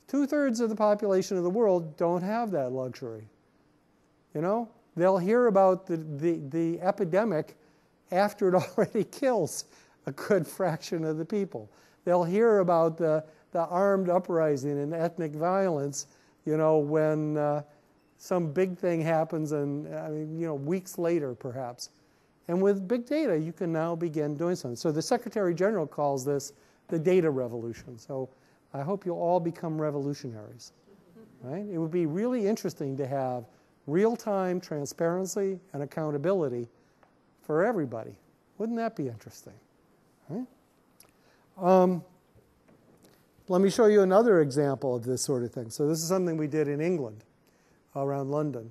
2/3 of the population of the world don't have that luxury. You know, they'll hear about the epidemic after it already kills a good fraction of the people. They'll hear about the armed uprising and ethnic violence, you know, when some big thing happens, and I mean, you know, weeks later perhaps. And with big data, you can now begin doing something. So the Secretary General calls this the data revolution. So I hope you'll all become revolutionaries, right? It would be really interesting to have real-time transparency and accountability for everybody. Wouldn't that be interesting? Right? Let me show you another example of this sort of thing. So this is something we did in England, around London.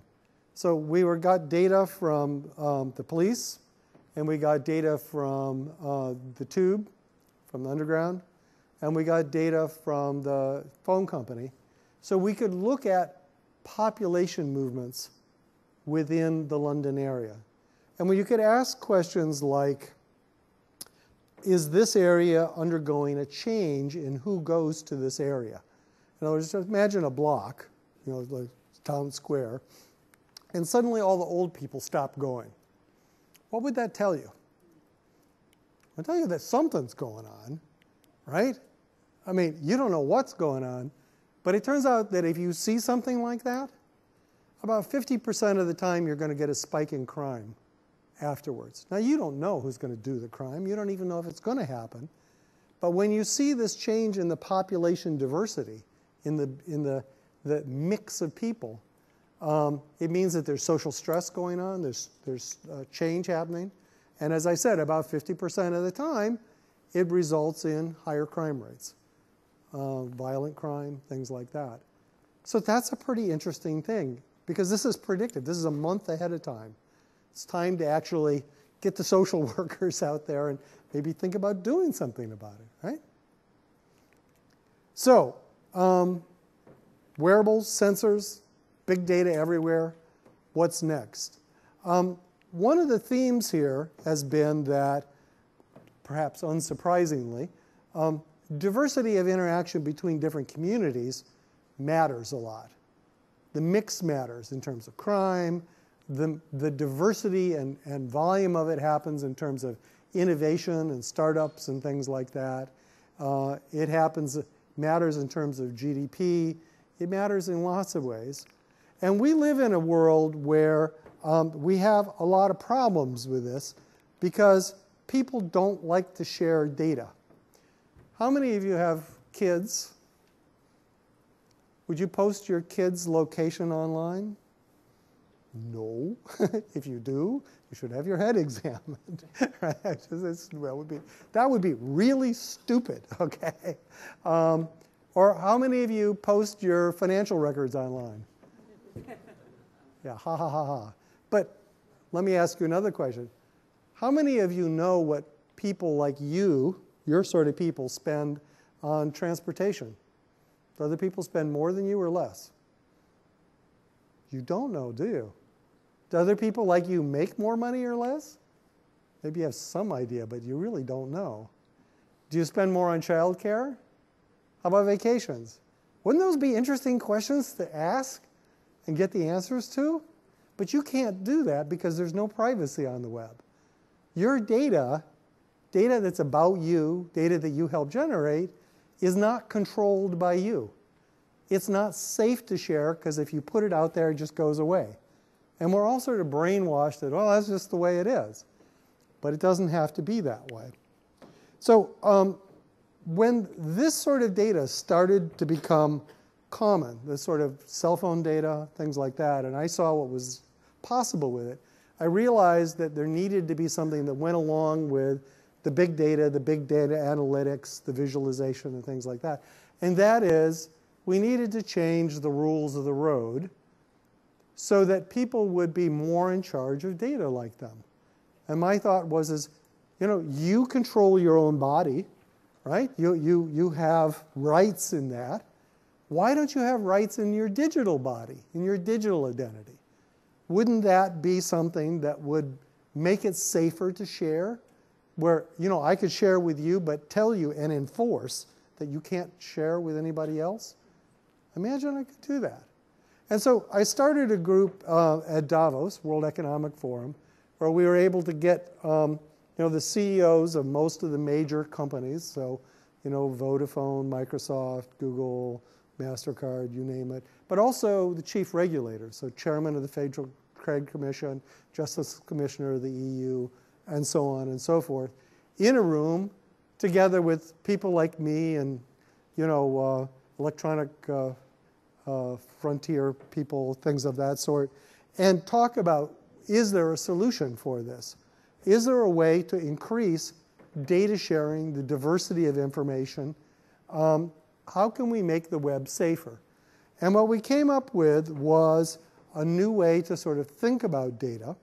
So we got data from the police, and we got data from the tube, from the underground, and we got data from the phone company. So we could look at population movements within the London area. And when you could ask questions like, is this area undergoing a change in who goes to this area? In other words, just imagine a block, you know, like town square, and suddenly all the old people stop going. What would that tell you? It would tell you that something's going on, right? I mean, you don't know what's going on, but it turns out that if you see something like that, about 50% of the time you're going to get a spike in crime afterwards. Now, you don't know who's going to do the crime. You don't even know if it's going to happen. But when you see this change in the population diversity, in the mix of people, it means that there's social stress going on, there's change happening. And as I said, about 50% of the time, it results in higher crime rates, violent crime, things like that. So that's a pretty interesting thing, because this is predictive. This is a month ahead of time. It's time to actually get the social workers out there and maybe think about doing something about it, right? So, wearables, sensors, big data everywhere. What's next? One of the themes here has been that, perhaps unsurprisingly, diversity of interaction between different communities matters a lot. The mix matters in terms of crime. The diversity and volume of it happens in terms of innovation and startups and things like that. It matters in terms of GDP. It matters in lots of ways. And we live in a world where we have a lot of problems with this because people don't like to share data. How many of you have kids? Would you post your kid's location online? No. If you do, you should have your head examined. Right? That would be really stupid, okay? Or how many of you post your financial records online? Yeah, ha, ha, ha, ha. But let me ask you another question. How many of you know what people like you, your sort of people, spend on transportation? Do other people spend more than you or less? You don't know, do you? Do other people like you make more money or less? Maybe you have some idea, but you really don't know. Do you spend more on childcare? How about vacations? Wouldn't those be interesting questions to ask and get the answers to? But you can't do that because there's no privacy on the web. Your data that's about you, data that you help generate, is not controlled by you. It's not safe to share because if you put it out there, it just goes away. And we're all sort of brainwashed that, oh, that's just the way it is. But it doesn't have to be that way. So when this sort of data started to become common, this sort of cell phone data, things like that, and I saw what was possible with it, I realized that there needed to be something that went along with the big data analytics, the visualization, and things like that. And that is, we needed to change the rules of the road so that people would be more in charge of data like them. And my thought was, you control your own body, right? You have rights in that. Why don't you have rights in your digital body, in your digital identity? Wouldn't that be something that would make it safer to share? Where, I could share with you, but tell you and enforce that you can't share with anybody else? Imagine I could do that. And so I started a group at Davos, World Economic Forum, where we were able to get the CEOs of most of the major companies, so Vodafone, Microsoft, Google, MasterCard, you name it, but also the chief regulators, so chairman of the Federal Trade Commission, Justice Commissioner of the EU, and so on and so forth, in a room together with people like me and electronic frontier people, things of that sort, and talk about, is there a solution for this? Is there a way to increase data sharing, the diversity of information? How can we make the web safer? And what we came up with was a new way to sort of think about data,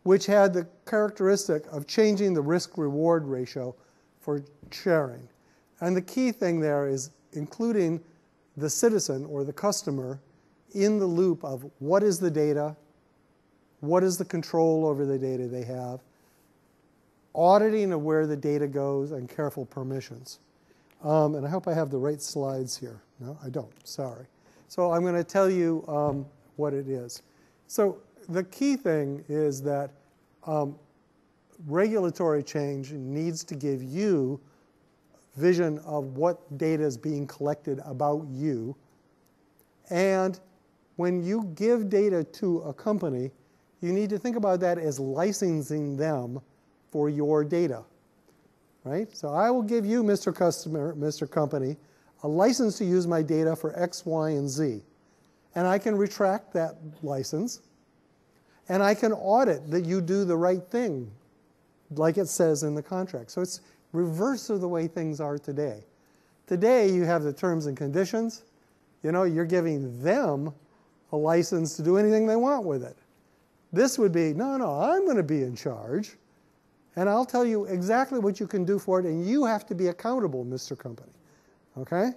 which had the characteristic of changing the risk-reward ratio for sharing. And the key thing there is including the citizen or the customer in the loop of what is the data, what is the control over the data they have, auditing of where the data goes, and careful permissions. And I hope I have the right slides here. No, I don't. Sorry. So I'm going to tell you what it is. So the key thing is that regulatory change needs to give you vision of what data is being collected about you. And when you give data to a company, you need to think about that as licensing them for your data, right? So I will give you, Mr. Customer, Mr. Company, a license to use my data for X, Y, and Z. And I can retract that license, and I can audit that you do the right thing, like it says in the contract. So it's reverse of the way things are today. Today, you have the terms and conditions. You're giving them a license to do anything they want with it. This would be, no, I'm going to be in charge, and I'll tell you exactly what you can do for it, and you have to be accountable, Mr. Company. Okay?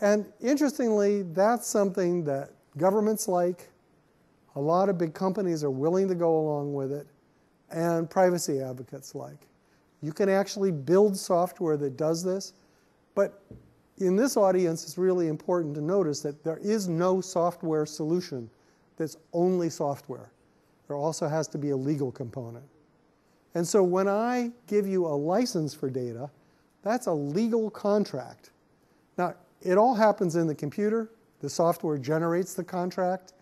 And interestingly, that's something that governments like, a lot of big companies are willing to go along with it, and privacy advocates like. You can actually build software that does this, but in this audience, it's really important to notice that there is no software solution that's only software. There also has to be a legal component. And so when I give you a license for data, that's a legal contract. Now, it all happens in the computer. The software generates the contract.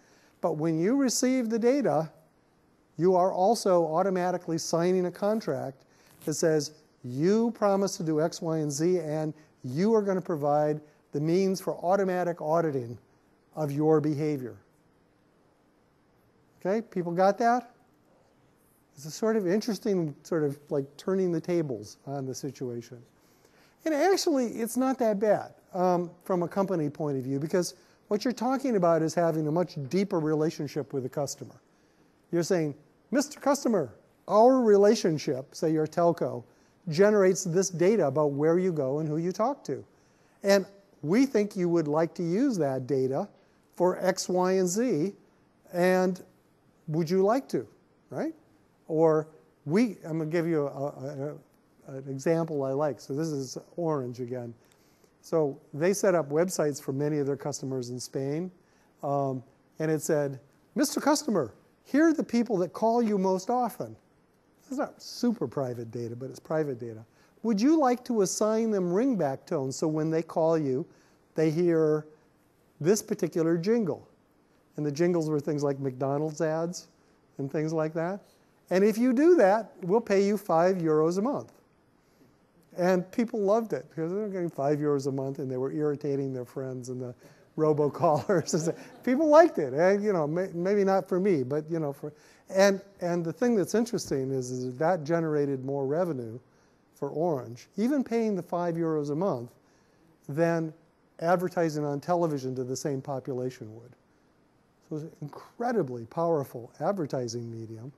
But when you receive the data, you are also automatically signing a contract that says, you promise to do X, Y, and Z, and you are going to provide the means for automatic auditing of your behavior. Okay, people got that? It's a sort of interesting, sort of like turning the tables on the situation. And actually, it's not that bad from a company point of view, because what you're talking about is having a much deeper relationship with the customer. You're saying, Mr. Customer, our relationship, say your telco, generates this data about where you go and who you talk to. And we think you would like to use that data for X, Y, and Z, and would you like to, right? Or I'm going to give you an example I like. So this is Orange again. So they set up websites for many of their customers in Spain, and it said, Mr. Customer, here are the people that call you most often. It's not super private data, but it's private data. Would you like to assign them ringback tones so when they call you, they hear this particular jingle? And the jingles were things like McDonald's ads and things like that. And if you do that, we'll pay you €5 a month. And people loved it because they were getting €5 a month, and they were irritating their friends and the robocallers. People liked it. And, you know, maybe not for me, but you know, and the thing that's interesting is that generated more revenue for Orange, even paying the €5 a month, than advertising on television to the same population would. So it was an incredibly powerful advertising medium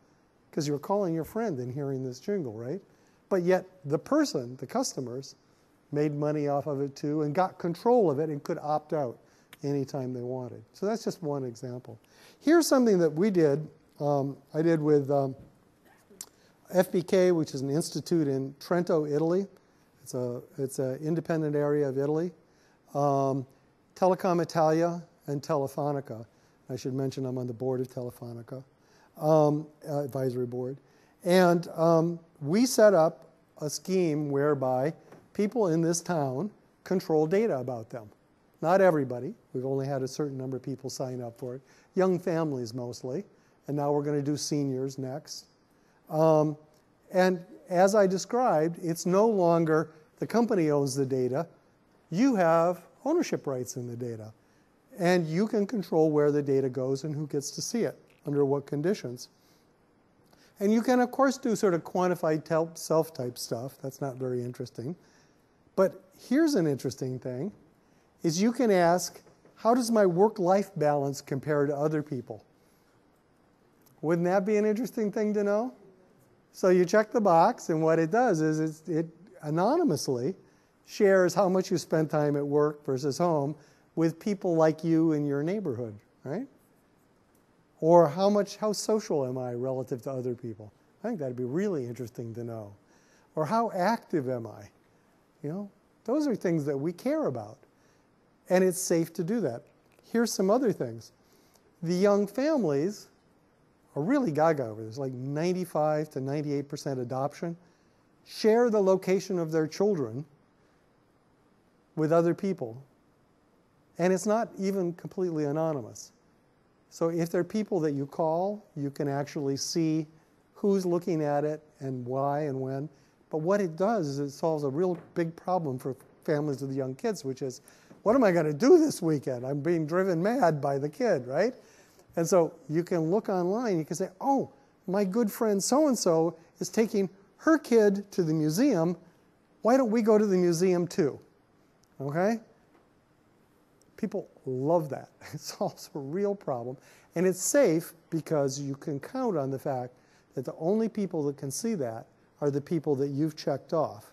because you're calling your friend and hearing this jingle, right? But yet the person, the customers, made money off of it too and got control of it and could opt out anytime they wanted. So that's just one example. Here's something that we did. I did with FBK, which is an institute in Trento, Italy. It's an independent area of Italy. Telecom Italia and Telefonica. I should mention I'm on the board of Telefonica, advisory board. And we set up a scheme whereby people in this town control data about them. Not everybody. We've only had a certain number of people sign up for it. Young families mostly. And now we're going to do seniors next. And as I described, it's no longer the company owns the data. You have ownership rights in the data. And you can control where the data goes and who gets to see it, under what conditions. And you can, of course, do sort of quantified self-type stuff. That's not very interesting. But here's an interesting thing, is you can ask, how does my work-life balance compare to other people? Wouldn't that be an interesting thing to know? So you check the box, and what it does is it anonymously shares how much you spend time at work versus home with people like you in your neighborhood, right? Or how social am I relative to other people? I think that'd be really interesting to know. Or how active am I? You know, those are things that we care about. And it's safe to do that. Here's some other things. The young families are really gaga over this, like 95 to 98% adoption. Share the location of their children with other people. And it's not even completely anonymous. So if there are people that you call, you can actually see who's looking at it and why and when. But what it does is it solves a real big problem for families with young kids, which is, what am I going to do this weekend? I'm being driven mad by the kid, right? And so you can look online, you can say, oh, my good friend so-and-so is taking her kid to the museum. Why don't we go to the museum too? Okay? People love that. It solves a real problem. And it's safe because you can count on the fact that the only people that can see that are the people that you've checked off,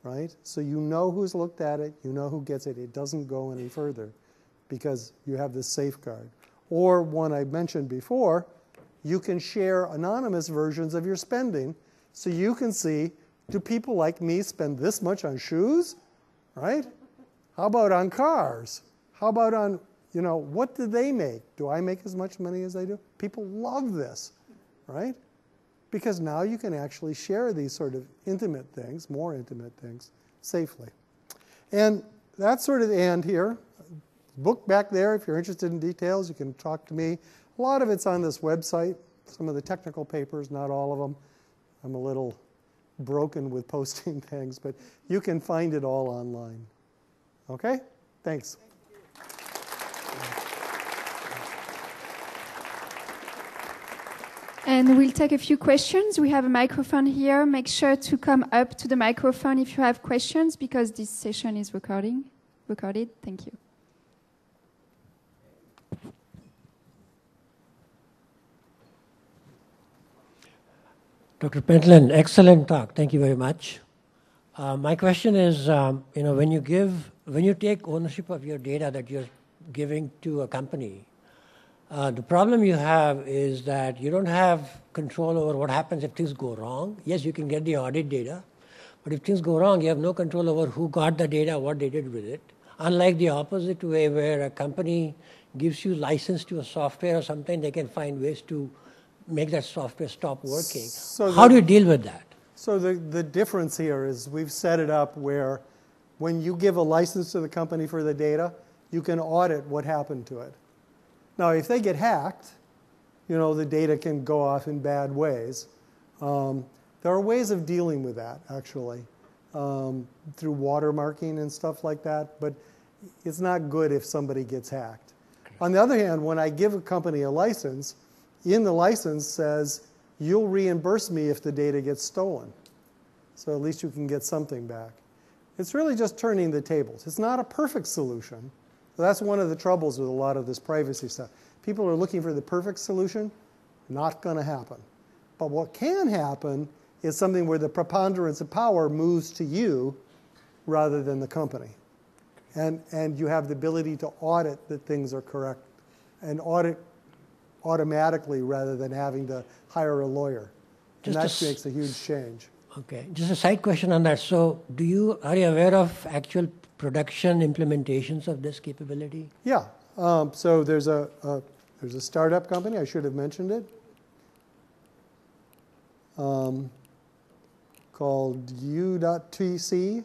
right? So you know who's looked at it, you know who gets it. It doesn't go any further because you have this safeguard. Or one I mentioned before, you can share anonymous versions of your spending so you can see, do people like me spend this much on shoes, right? How about on cars? How about on, you know, what do they make? Do I make as much money as they do? People love this, right? Because now you can actually share these sort of intimate things, more intimate things, safely. And that's sort of the end here. Book back there, if you're interested in details, you can talk to me. A lot of it's on this website, some of the technical papers, not all of them. I'm a little broken with posting things, but you can find it all online. Okay? Thanks. And we'll take a few questions. We have a microphone here. Make sure to come up to the microphone if you have questions, because this session is recorded. Thank you. Dr. Pentland, excellent talk. Thank you very much. My question is, when you take ownership of your data that you're giving to a company. The problem you have is that you don't have control over what happens if things go wrong. Yes, you can get the audit data, but if things go wrong, you have no control over who got the data, what they did with it. Unlike the opposite way, where a company gives you license to a software or something, they can find ways to make that software stop working. So how do you deal with that? So the difference here is we've set it up where when you give a license to the company for the data, you can audit what happened to it. Now, if they get hacked, the data can go off in bad ways. There are ways of dealing with that, actually, through watermarking and stuff like that, but it's not good if somebody gets hacked. On the other hand, when I give a company a license, in the license says, you'll reimburse me if the data gets stolen. So at least you can get something back. It's really just turning the tables. It's not a perfect solution. That's one of the troubles with a lot of this privacy stuff. People are looking for the perfect solution. Not going to happen. But what can happen is something where the preponderance of power moves to you rather than the company. And you have the ability to audit that things are correct and audit automatically rather than having to hire a lawyer. And that makes a huge change. Okay. Just a side question on that. So are you aware of actual production implementations of this capability? Yeah. So there's a startup company. I should have mentioned it. Called U.TC.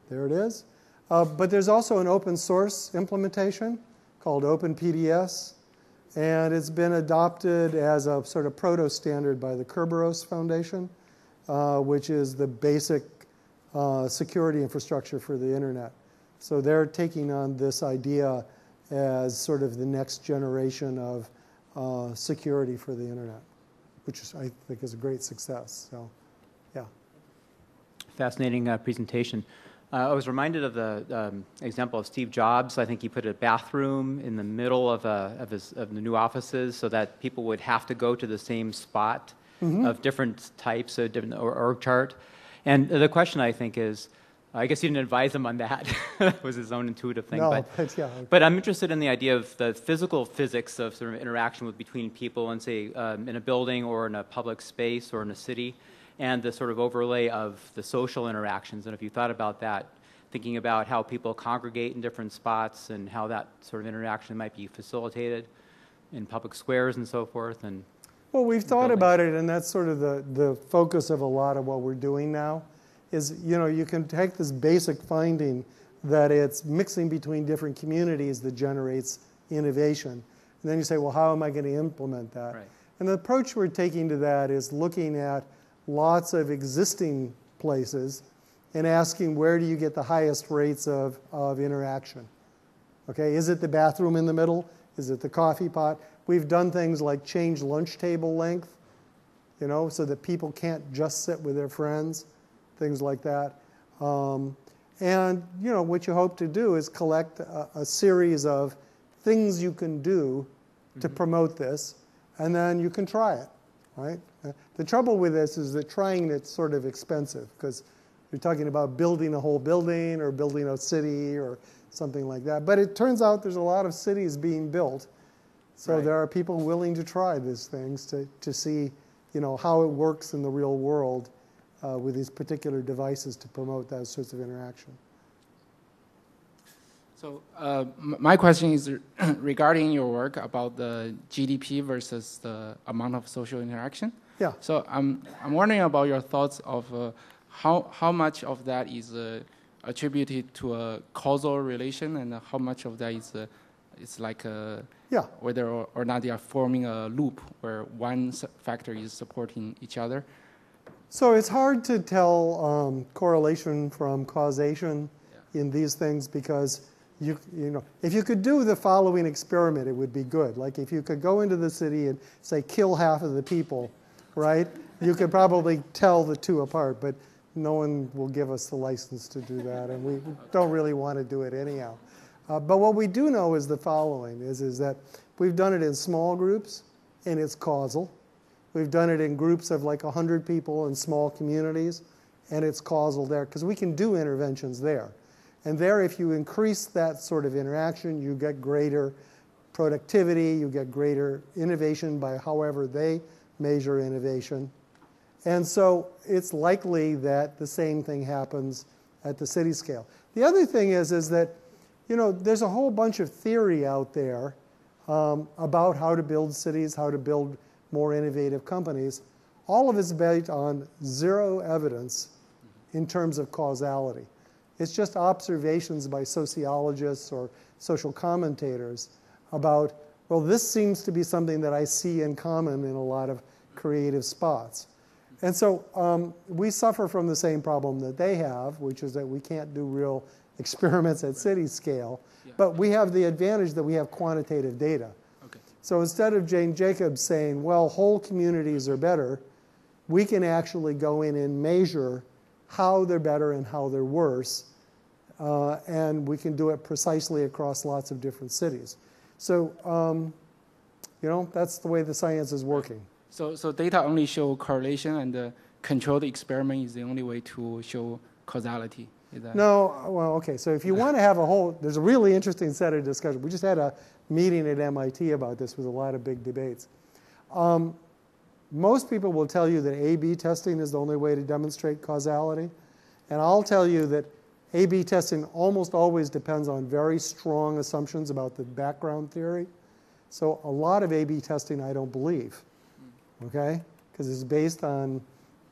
There it is. But there's also an open source implementation called OpenPDS. And it's been adopted as a sort of proto-standard by the Kerberos Foundation, which is the basic security infrastructure for the internet. So they're taking on this idea as sort of the next generation of security for the internet, which I think is a great success. So, yeah. Fascinating presentation. I was reminded of the example of Steve Jobs. I think he put a bathroom in the middle of the new offices so that people would have to go to the same spot of different types of different org chart. And the question, I think, is, I guess you didn't advise him on that. That was his own intuitive thing. No, but I'm interested in the idea of the physical physics of sort of interaction between people and, say, in a building or in a public space or in a city, and the sort of overlay of the social interactions. And if you thought about that, thinking about how people congregate in different spots and how that sort of interaction might be facilitated in public squares and so forth. And well, we've thought about it, and that's sort of the focus of a lot of what we're doing now, is, you can take this basic finding that it's mixing between different communities that generates innovation. And then you say, well, how am I going to implement that? Right. And the approach we're taking to that is looking at lots of existing places and asking, where do you get the highest rates of interaction? Okay, is it the bathroom in the middle? Is it the coffee pot? We've done things like change lunch table length, so that people can't just sit with their friends, things like that. And, what you hope to do is collect a series of things you can do to promote this, and then you can try it, right? The trouble with this is that trying it's sort of expensive, because you're talking about building a whole building or building a city or something like that. But it turns out there's a lot of cities being built, so there are people willing to try these things to see, how it works in the real world with these particular devices to promote those sorts of interaction. So my question is regarding your work about the GDP versus the amount of social interaction. Yeah. So I'm wondering about your thoughts of how much of that is attributed to a causal relation, and how much of that is it's like whether or not they are forming a loop where one factor is supporting each other. So it's hard to tell correlation from causation in these things, because if you could do the following experiment, it would be good. Like if you could go into the city and say kill half of the people, right? You could probably tell the two apart, but no one will give us the license to do that, and we don't really want to do it anyhow. But what we do know is the following, is that we've done it in small groups, and it's causal. We've done it in groups of like 100 people in small communities, and it's causal there, because we can do interventions there. And there, if you increase that sort of interaction, you get greater productivity, you get greater innovation by however they measure innovation. And so it's likely that the same thing happens at the city scale. The other thing is that, you know, there's a whole bunch of theory out there about how to build cities, how to build more innovative companies. All of it's based on zero evidence in terms of causality. It's just observations by sociologists or social commentators about, well, this seems to be something that I see in common in a lot of creative spots. And so we suffer from the same problem that they have, which is that we can't do real experiments at city scale. Yeah. But we have the advantage that we have quantitative data. Okay. So instead of Jane Jacobs saying, well, whole communities are better, we can actually go in and measure how they're better and how they're worse. And we can do it precisely across lots of different cities. So, you know, that's the way the science is working. So data only show correlation, and the controlled experiment is the only way to show causality. No, well, okay. So if you want to have a whole, there's a really interesting set of discussion. We just had a meeting at MIT about this with a lot of big debates. Most people will tell you that A/B testing is the only way to demonstrate causality. And I'll tell you that A/B testing almost always depends on very strong assumptions about the background theory. So a lot of A/B testing I don't believe, okay? Because it's based on,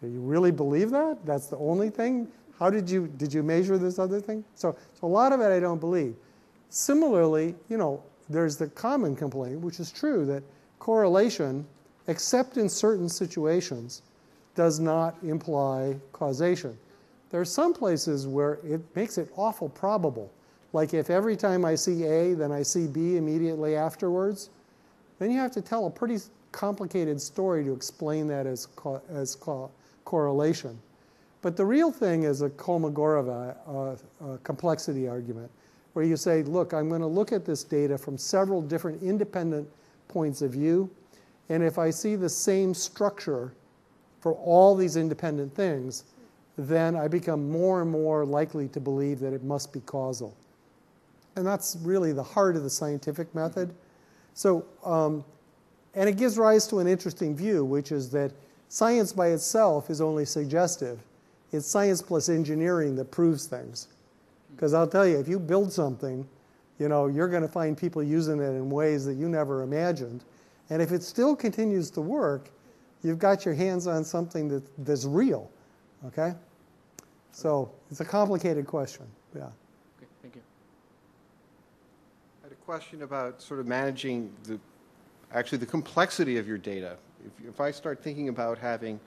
you really believe that? That's the only thing? How did you measure this other thing? So a lot of it I don't believe. Similarly, you know, there's the common complaint, which is true, that correlation, except in certain situations, does not imply causation. There are some places where it makes it awful probable. Like if every time I see A, then I see B immediately afterwards, then you have to tell a pretty complicated story to explain that as correlation. But the real thing is a Kolmogorov complexity argument, where you say, look, I'm going to look at this data from several different independent points of view, and if I see the same structure for all these independent things, then I become more and more likely to believe that it must be causal. And that's really the heart of the scientific method. So, and it gives rise to an interesting view, which is that science by itself is only suggestive. It's science plus engineering that proves things. Because I'll tell you, if you build something, you know, you're going to find people using it in ways that you never imagined. And if it still continues to work, you've got your hands on something that's real. Okay? So it's a complicated question. Yeah. Okay, thank you. I had a question about sort of managing the complexity of your data. If I start thinking about having,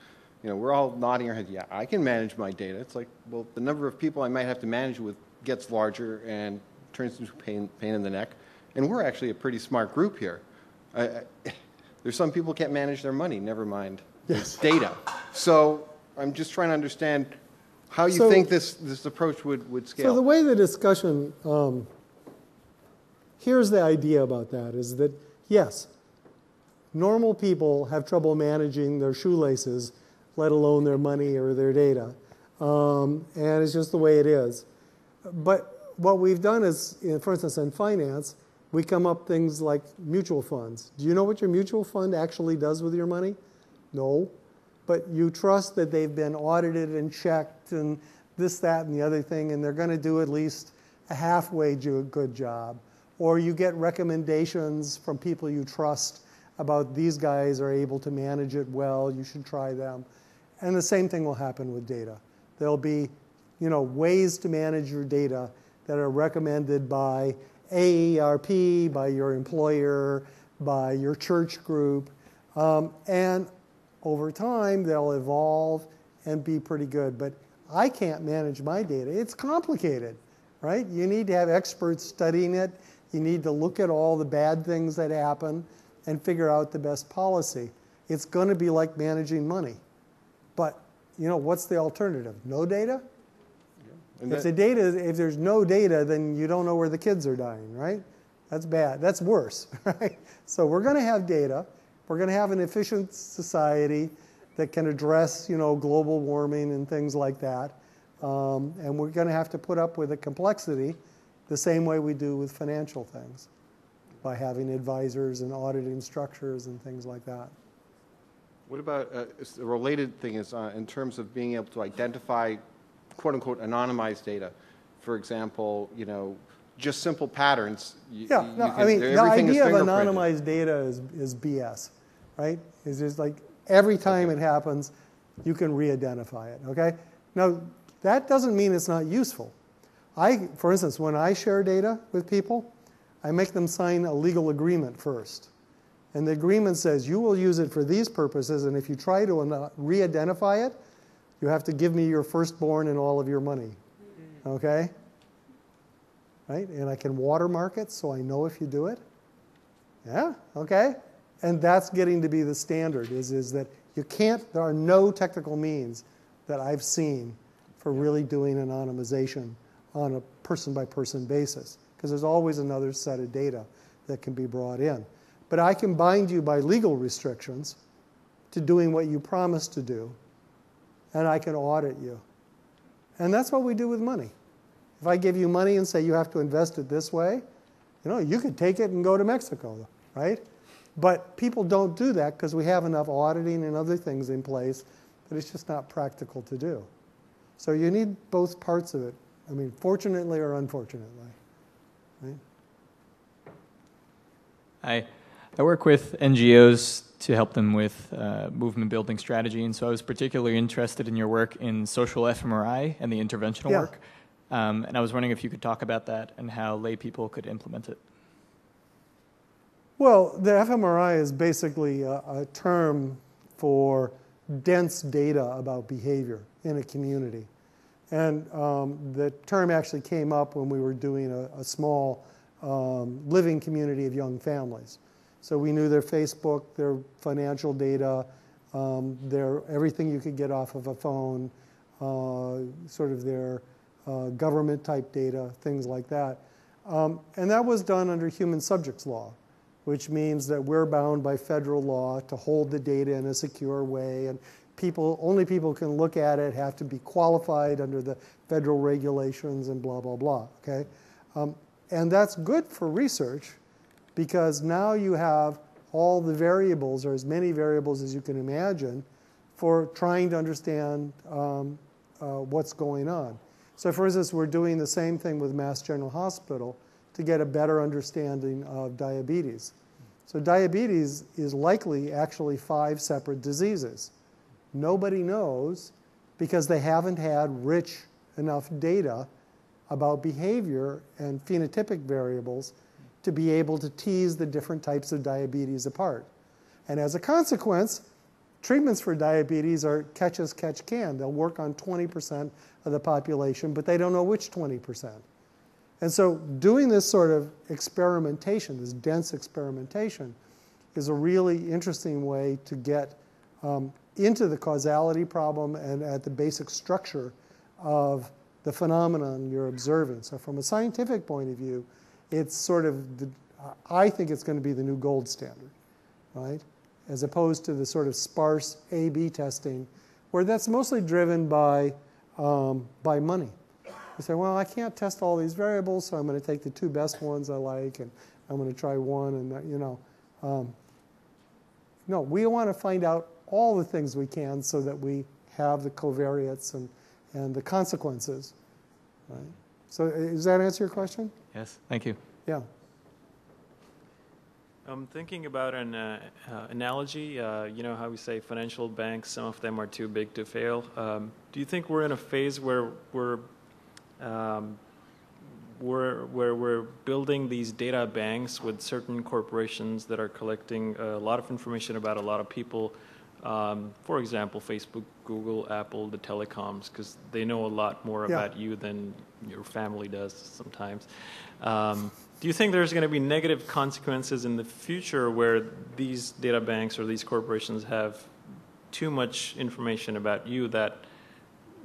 you know, we're all nodding our head, yeah, I can manage my data. It's like, well, the number of people I might have to manage with gets larger and turns into pain in the neck. And we're actually a pretty smart group here. There's some people can't manage their money, never mind data. So I'm just trying to understand how you think this approach would scale. So the way the discussion, here's the idea about that, is that, yes, normal people have trouble managing their shoelaces, let alone their money or their data. And it's just the way it is. But what we've done is, for instance, in finance, we come up things like mutual funds. Do you know what your mutual fund actually does with your money? No. But you trust that they've been audited and checked and this, that, and the other thing, and they're going to do at least a halfway good job. Or you get recommendations from people you trust about these guys are able to manage it well, you should try them. And the same thing will happen with data. There'll be, you know, ways to manage your data that are recommended by AARP, by your employer, by your church group, and over time they'll evolve and be pretty good. But I can't manage my data. It's complicated, right? You need to have experts studying it. You need to look at all the bad things that happen and figure out the best policy. It's going to be like managing money. But, you know, what's the alternative? No data? If there's no data, then you don't know where the kids are dying, right? That's bad. That's worse, right? So we're going to have data. We're going to have an efficient society that can address, you know, global warming and things like that. And we're going to have to put up with the complexity the same way we do with financial things, by having advisors and auditing structures and things like that. What about a related thing is in terms of being able to identify quote-unquote anonymized data? For example, you know, just simple patterns. I mean, the idea of anonymized data is BS, right? It's just like every time it happens, you can re-identify it, okay? Now, that doesn't mean it's not useful. For instance, when I share data with people, I make them sign a legal agreement first. And the agreement says, you will use it for these purposes, and if you try to re-identify it, you have to give me your firstborn and all of your money, okay? Right? And I can watermark it so I know if you do it. Yeah, okay? And that's getting to be the standard, is that you can't, there are no technical means that I've seen for really doing anonymization on a person-by-person basis, because there's always another set of data that can be brought in. But I can bind you by legal restrictions to doing what you promised to do, and I can audit you. And that's what we do with money. If I give you money and say you have to invest it this way, you know, you could take it and go to Mexico, right? But people don't do that because we have enough auditing and other things in place that it's just not practical to do. So you need both parts of it. I mean, fortunately or unfortunately, right? I work with NGOs to help them with movement building strategy, and so I was particularly interested in your work in social fMRI and the interventional work. And I was wondering if you could talk about that and how lay people could implement it. Well, the fMRI is basically a term for dense data about behavior in a community. And the term actually came up when we were doing a small living community of young families. So we knew their Facebook, their financial data, everything you could get off of a phone, sort of their government type data, things like that. And that was done under human subjects law, which means that we're bound by federal law to hold the data in a secure way, and only people can look at it, have to be qualified under the federal regulations and blah, blah, blah, okay? And that's good for research, because now you have all the variables, or as many variables as you can imagine, for trying to understand what's going on. So for instance, we're doing the same thing with Mass General Hospital to get a better understanding of diabetes. So diabetes is likely actually 5 separate diseases. Nobody knows because they haven't had rich enough data about behavior and phenotypic variables to be able to tease the different types of diabetes apart. And as a consequence, treatments for diabetes are catch as catch can. They'll work on 20% of the population, but they don't know which 20%. And so doing this sort of experimentation, this dense experimentation, is a really interesting way to get into the causality problem and at the basic structure of the phenomenon you're observing. So from a scientific point of view, it's sort of, I think it's going to be the new gold standard, right? As opposed to the sort of sparse A/B testing, where that's mostly driven by money. You say, well, I can't test all these variables, so I'm going to take the 2 best ones I like, and I'm going to try one, and you know. No, we want to find out all the things we can so that we have the covariates and the consequences, right? So does that answer your question? Yes, thank you. Yeah. I'm thinking about an analogy. You know how we say financial banks, some of them are too big to fail. Do you think we're in a phase where we're building these data banks with certain corporations that are collecting a lot of information about a lot of people? For example, Facebook, Google, Apple, the telecoms, because they know a lot more about you than your family does sometimes. Do you think there's going to be negative consequences in the future where these data banks or these corporations have too much information about you that,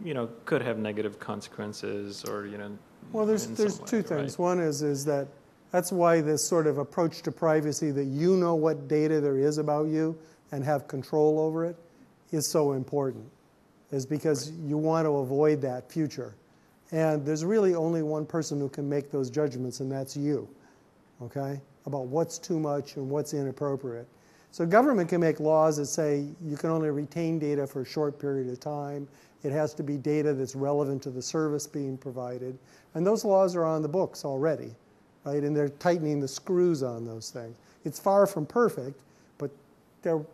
you know, could have negative consequences, or, you know? Well, there's 2 things. Right? One is that's why this sort of approach to privacy, that you know what data there is about you and have control over it, is so important. is because you want to avoid that future. And there's really only one person who can make those judgments, and that's you, okay, about what's too much and what's inappropriate. So government can make laws that say you can only retain data for a short period of time. It has to be data that's relevant to the service being provided. And those laws are on the books already, right? And they're tightening the screws on those things. It's far from perfect, but the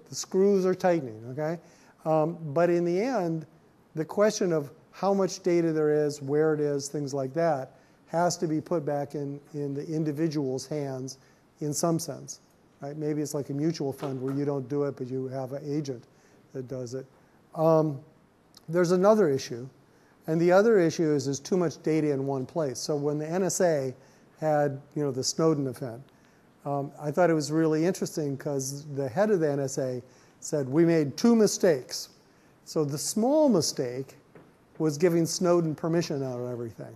screws are tightening, okay? But in the end, the question of how much data there is, where it is, things like that, has to be put back in the individual's hands in some sense. Right? Maybe it's like a mutual fund where you don't do it, but you have an agent that does it. There's another issue, and the other issue is there's too much data in one place. So when the NSA had, the Snowden event, I thought it was really interesting because the head of the NSA said, we made 2 mistakes. So the small mistake was giving Snowden permission out of everything.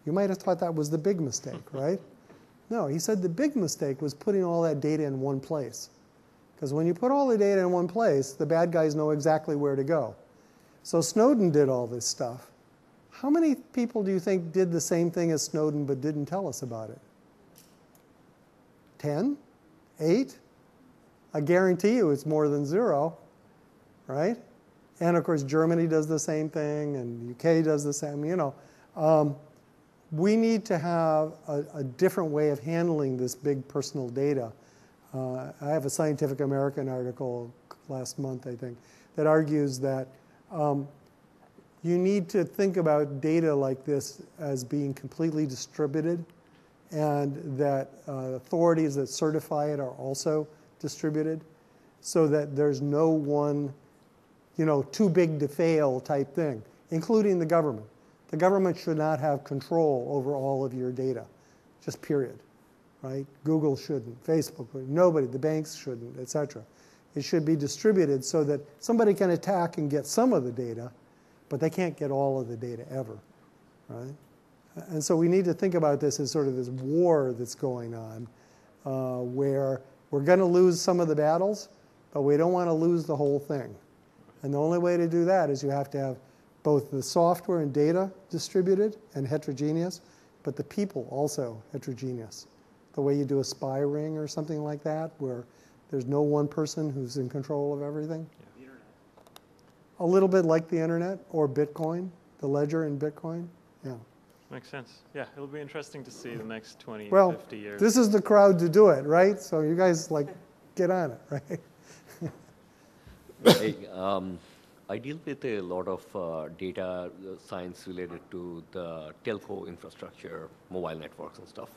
You might have thought that was the big mistake, right? No, he said the big mistake was putting all that data in one place. Because when you put all the data in one place, the bad guys know exactly where to go. So Snowden did all this stuff. How many people do you think did the same thing as Snowden but didn't tell us about it? 10? 8? I guarantee you it's more than 0, right? And of course, Germany does the same thing, and UK does the same, we need to have a different way of handling this big personal data. I have a Scientific American article last month, I think, that argues that you need to think about data like this as being completely distributed, and that authorities that certify it are also distributed, so that there's no one, too big to fail type thing, including the government. The government should not have control over all of your data, just period, right? Google shouldn't, Facebook, nobody, the banks shouldn't, et cetera. It should be distributed so that somebody can attack and get some of the data, but they can't get all of the data ever, right? And so we need to think about this as sort of this war that's going on, where we're going to lose some of the battles, but we don't want to lose the whole thing. And the only way to do that is you have to have both the software and data distributed and heterogeneous, but the people also heterogeneous. The way you do a spy ring or something like that, where there's no one person who's in control of everything. Yeah. A little bit like the internet or Bitcoin, the ledger in Bitcoin. Yeah. Makes sense. Yeah, it'll be interesting to see the next 20, 50 years. This is the crowd to do it, right? So you guys, get on it, right? Hey, I deal with a lot of data science related to the telco infrastructure, mobile networks and stuff.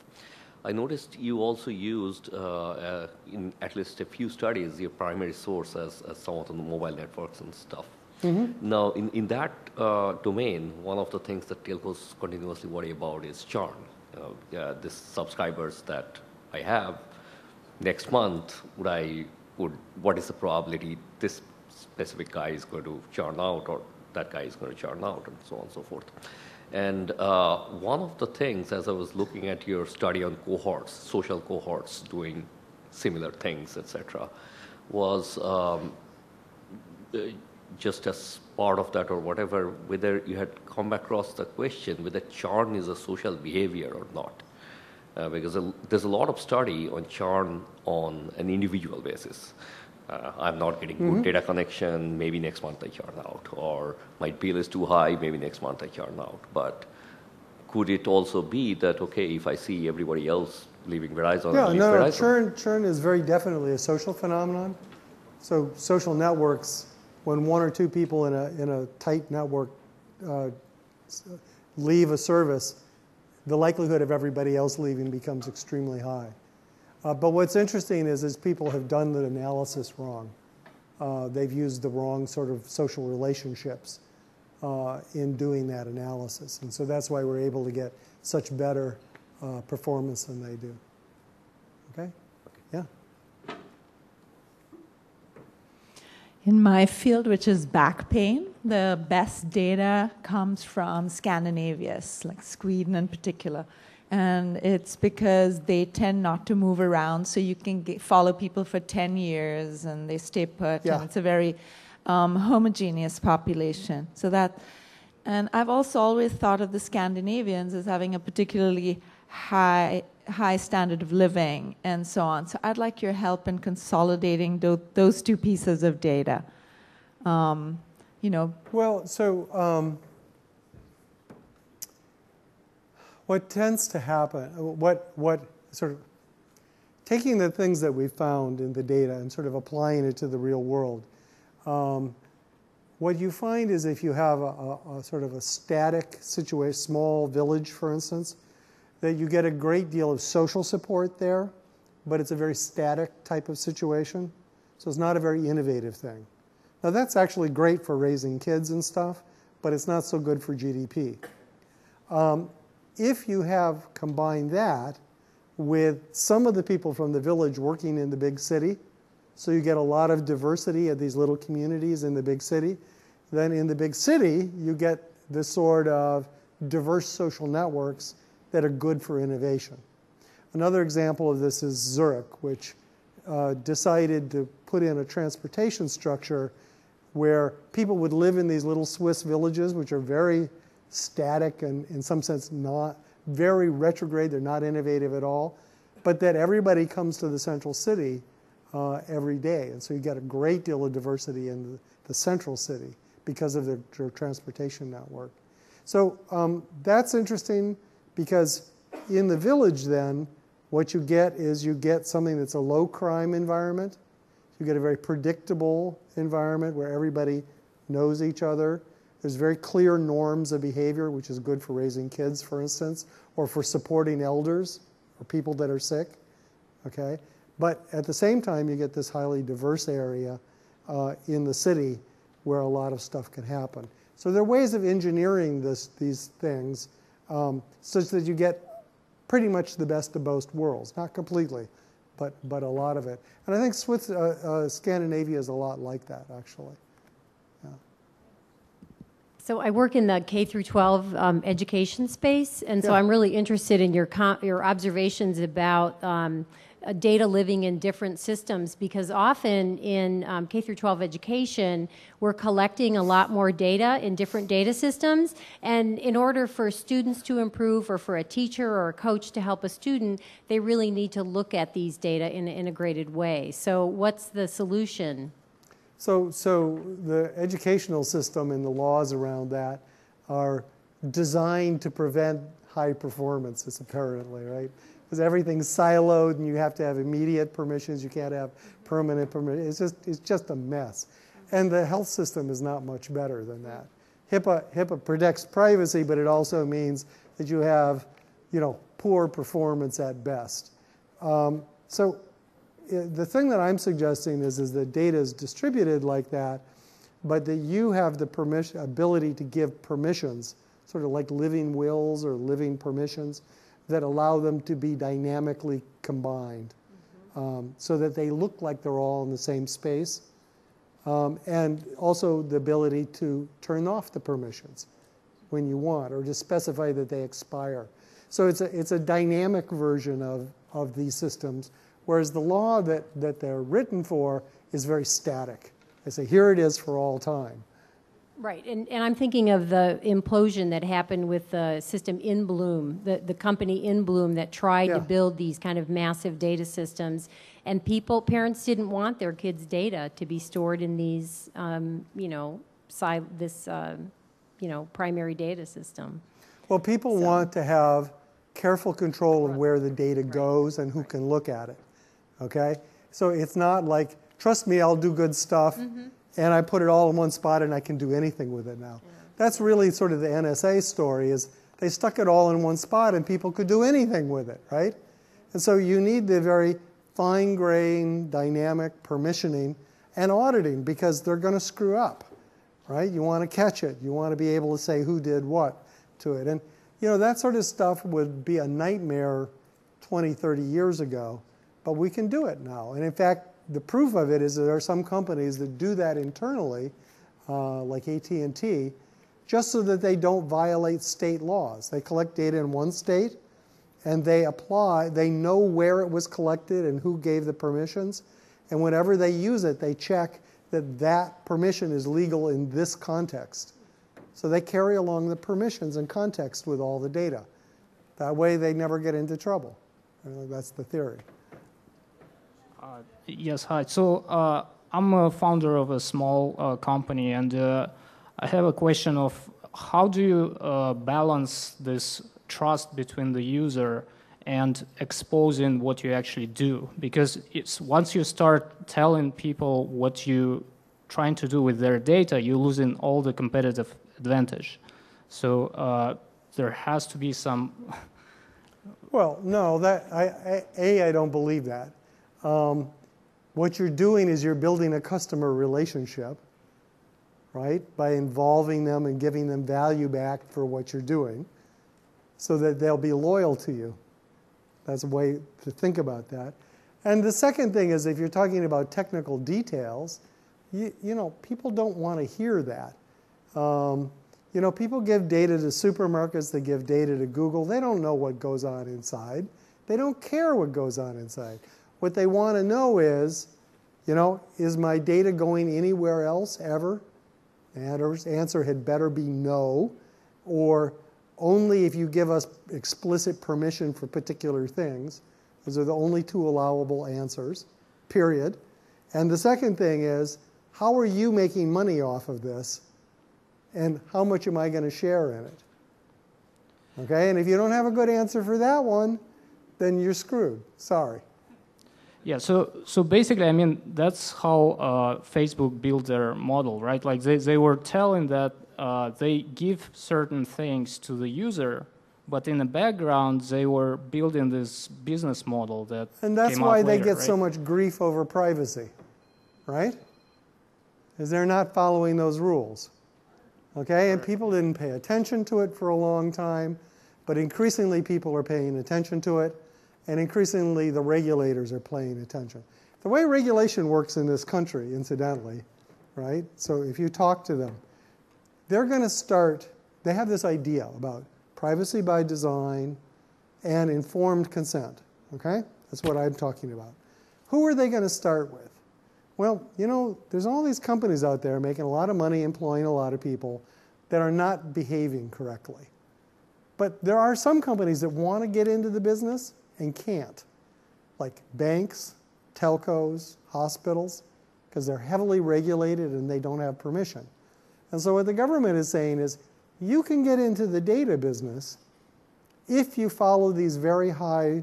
I noticed you also used, in at least a few studies, your primary source as some of the mobile networks and stuff. Mm-hmm. Now, in that domain, one of the things that telcos continuously worry about is churn. These subscribers that I have, next month, what is the probability this specific guy is going to churn out, or that guy is going to churn out, and so on and so forth. And one of the things, as I was looking at your study on cohorts, social cohorts doing similar things, etc., was just as part of that or whatever, whether you had come across the question whether churn is a social behavior or not. Because there's a lot of study on churn on an individual basis. I'm not getting good data connection, maybe next month I churn out. Or my bill is too high, maybe next month I churn out. But could it also be that, okay, if I see everybody else leaving Verizon, Verizon? Churn is very definitely a social phenomenon. So social networks, when one or two people in a tight network leave a service, the likelihood of everybody else leaving becomes extremely high. But what's interesting is people have done the analysis wrong. They've used the wrong sort of social relationships in doing that analysis. And so that's why we're able to get such better performance than they do. Okay? Yeah. In my field, which is back pain, the best data comes from Scandinavia, like Sweden in particular. And it's because they tend not to move around, so you can follow people for 10 years and they stay put. Yeah. And it's a very homogeneous population. So that, and I've also always thought of the Scandinavians as having a particularly high standard of living and so on. So I'd like your help in consolidating those two pieces of data. Well, so what tends to happen, what sort of, taking the things that we found in the data and sort of applying it to the real world, what you find is if you have a sort of a static situation, small village, for instance, that you get a great deal of social support there, but it's a very static type of situation. So it's not a very innovative thing. Now that's actually great for raising kids and stuff, but it's not so good for GDP. If you have combined that with some of the people from the village working in the big city, so you get a lot of diversity at these little communities in the big city, then in the big city you get this sort of diverse social networks that are good for innovation. Another example of this is Zurich, which decided to put in a transportation structure where people would live in these little Swiss villages, which are very static and in some sense not very retrograde, they're not innovative at all, but that everybody comes to the central city every day. And so you get a great deal of diversity in the central city because of their transportation network. So that's interesting because in the village then, what you get is you get something that's a low crime environment. You get a very predictable environment where everybody knows each other. There's very clear norms of behavior, which is good for raising kids, for instance, or for supporting elders or people that are sick, okay? But at the same time, you get this highly diverse area in the city where a lot of stuff can happen. So there are ways of engineering these things such that you get pretty much the best of both worlds. Not completely, but a lot of it. And I think Scandinavia is a lot like that, actually. Yeah. So I work in the K through 12 education space, and so I'm really interested in your observations about data living in different systems, because often in K through 12 education, we're collecting a lot more data in different data systems, and in order for students to improve or for a teacher or a coach to help a student, they really need to look at these data in an integrated way. So what's the solution? So the educational system and the laws around that are designed to prevent high performances, apparently, right? Because everything's siloed and you have to have immediate permissions. You can't have permanent permissions. It's just a mess. And the health system is not much better than that. HIPAA protects privacy, but it also means that you have, poor performance at best. So the thing that I'm suggesting is that data is distributed like that, but that you have the ability to give permissions, sort of like living wills or living permissions, that allow them to be dynamically combined so that they look like they're all in the same space. And also the ability to turn off the permissions when you want, or to specify that they expire. So it's a dynamic version of these systems, whereas the law that they're written for is very static. They say, here it is for all time. Right, and I'm thinking of the implosion that happened with the system In Bloom, the company In Bloom that tried to build these kind of massive data systems, and parents didn't want their kids' data to be stored in these, primary data system. Well, people want to have careful control of where the data goes and who can look at it, okay? So it's not like, trust me, I'll do good stuff, and I put it all in one spot and I can do anything with it now. Yeah. That's really sort of the NSA story, is they stuck it all in one spot and people could do anything with it, right? And so you need the very fine-grained, dynamic permissioning and auditing, because they're going to screw up, right? You want to catch it. You want to be able to say who did what to it. And that sort of stuff would be a nightmare 20, 30 years ago, but we can do it now. And in fact, the proof of it is that there are some companies that do that internally, like AT&T, just so that they don't violate state laws. They collect data in one state, and they know where it was collected and who gave the permissions, and whenever they use it, they check that that permission is legal in this context. So they carry along the permissions and context with all the data. That way they never get into trouble. That's the theory. Yes, hi. So I'm a founder of a small company, and I have a question of how do you balance this trust between the user and exposing what you actually do? Because once you start telling people what you're trying to do with their data, you're losing all the competitive advantage. So there has to be some... Well, no, I don't believe that. What you're doing is you're building a customer relationship, right, by involving them and giving them value back for what you're doing so that they'll be loyal to you. That's a way to think about that. And the second thing is if you're talking about technical details, you know, people don't want to hear that. You know, people give data to supermarkets, they give data to Google. They don't know what goes on inside. They don't care what goes on inside. What they want to know is, you know, is my data going anywhere else ever? The answer had better be no, or only if you give us explicit permission for particular things. Those are the only two allowable answers, period. And the second thing is, how are you making money off of this? And how much am I going to share in it? Okay, and if you don't have a good answer for that one, then you're screwed. Sorry. Yeah, so basically, I mean, that's how Facebook built their model, right? Like they were telling that they give certain things to the user, but in the background, they were building this business model that And that's came why out they later, get right? so much grief over privacy, right? Because they're not following those rules. Okay, and people didn't pay attention to it for a long time, but increasingly people are paying attention to it, and increasingly the regulators are paying attention. The way regulation works in this country, incidentally, right? So if you talk to them, they're going to start, they have this idea about privacy by design and informed consent, okay? That's what I'm talking about. Who are they going to start with? Well, you know, there's all these companies out there making a lot of money, employing a lot of people that are not behaving correctly. But there are some companies that want to get into the business and can't, like banks, telcos, hospitals, because they're heavily regulated and they don't have permission. And so what the government is saying is, you can get into the data business if you follow these very high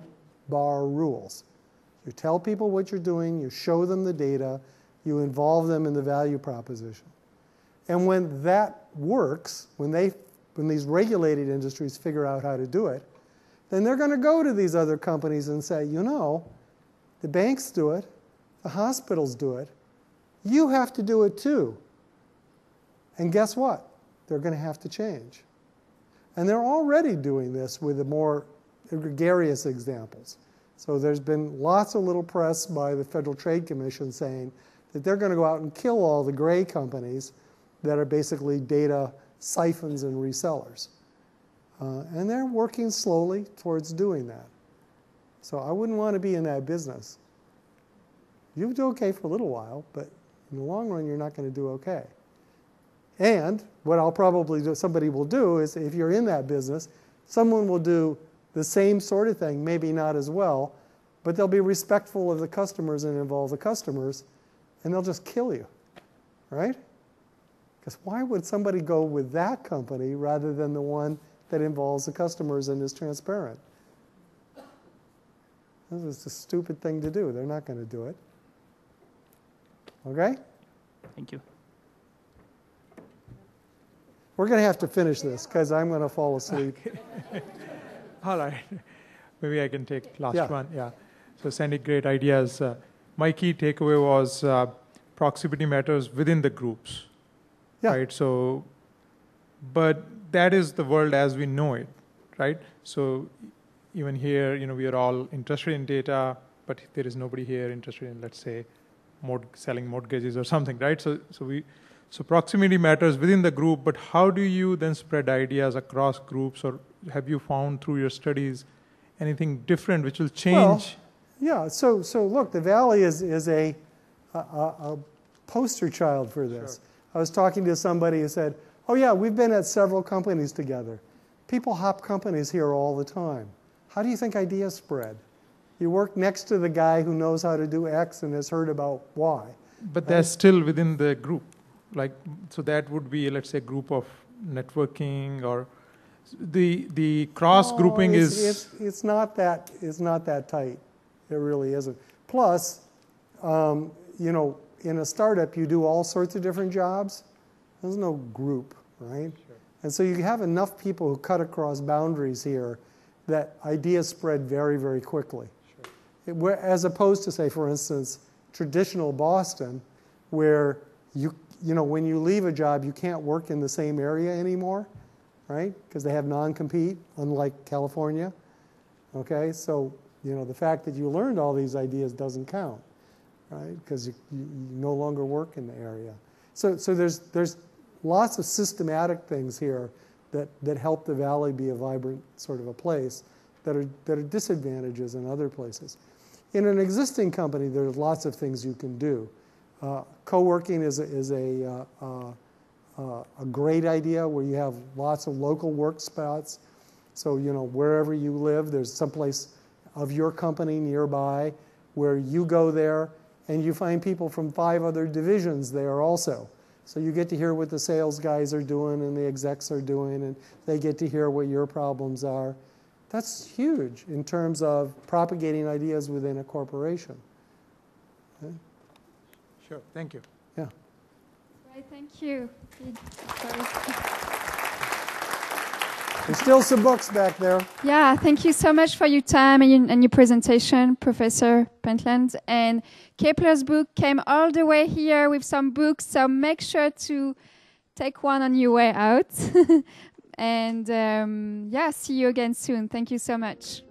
bar rules. You tell people what you're doing, you show them the data, you involve them in the value proposition. And when that works, when these regulated industries figure out how to do it, then they're going to go to these other companies and say, you know, the banks do it, the hospitals do it, you have to do it too. And guess what? They're going to have to change. And they're already doing this with the more gregarious examples. So there's been lots of little press by the Federal Trade Commission saying that they're going to go out and kill all the gray companies that are basically data siphons and resellers. And they're working slowly towards doing that. So I wouldn't want to be in that business. You do okay for a little while, but in the long run, you're not going to do okay. And what I'll probably do, somebody will do is, if you're in that business, someone will do the same sort of thing, maybe not as well, but they'll be respectful of the customers and involve the customers, and they'll just kill you, right? Because why would somebody go with that company rather than the one that involves the customers and is transparent? This is a stupid thing to do. They're not going to do it. Okay? Thank you. We're going to have to finish this because I'm going to fall asleep. All right. Maybe I can take last one. Yeah. So Sandy, great ideas. My key takeaway was proximity matters within the groups. Yeah. Right. So, but that is the world as we know it, right? So even here, you know, we are all interested in data, but there is nobody here interested in, let's say, selling mortgages or something, right? So proximity matters within the group, but how do you then spread ideas across groups, or have you found through your studies anything different which will change? Well, yeah, so look, the Valley is a poster child for this. I was talking to somebody who said, oh yeah, we've been at several companies together. People hop companies here all the time. How do you think ideas spread? You work next to the guy who knows how to do X and has heard about Y. But they're still within the group. Like, so that would be, let's say, a group of networking, or the cross grouping it's not that tight. It really isn't. Plus, you know, in a startup, you do all sorts of different jobs. There's no group, right? Sure. And so you have enough people who cut across boundaries here that ideas spread very, very quickly. Sure. As opposed to, say, for instance, traditional Boston, where you know, when you leave a job, you can't work in the same area anymore, right? Because they have non-compete, unlike California. Okay, so you know the fact that you learned all these ideas doesn't count, right? Because you no longer work in the area. So there's lots of systematic things here that help the valley be a vibrant sort of a place that are disadvantages in other places. In an existing company, there's lots of things you can do. Co-working is a great idea where you have lots of local work spots. So, you know, wherever you live, there's someplace of your company nearby where you go there and you find people from 5 other divisions there also. So you get to hear what the sales guys are doing and the execs are doing, and they get to hear what your problems are. That's huge in terms of propagating ideas within a corporation. Okay? Sure, thank you. Yeah. Right, thank you. There's still some books back there. Yeah, thank you so much for your time and your presentation, Professor Pentland. And Kepler's book came all the way here with some books, so make sure to take one on your way out. And yeah, see you again soon. Thank you so much.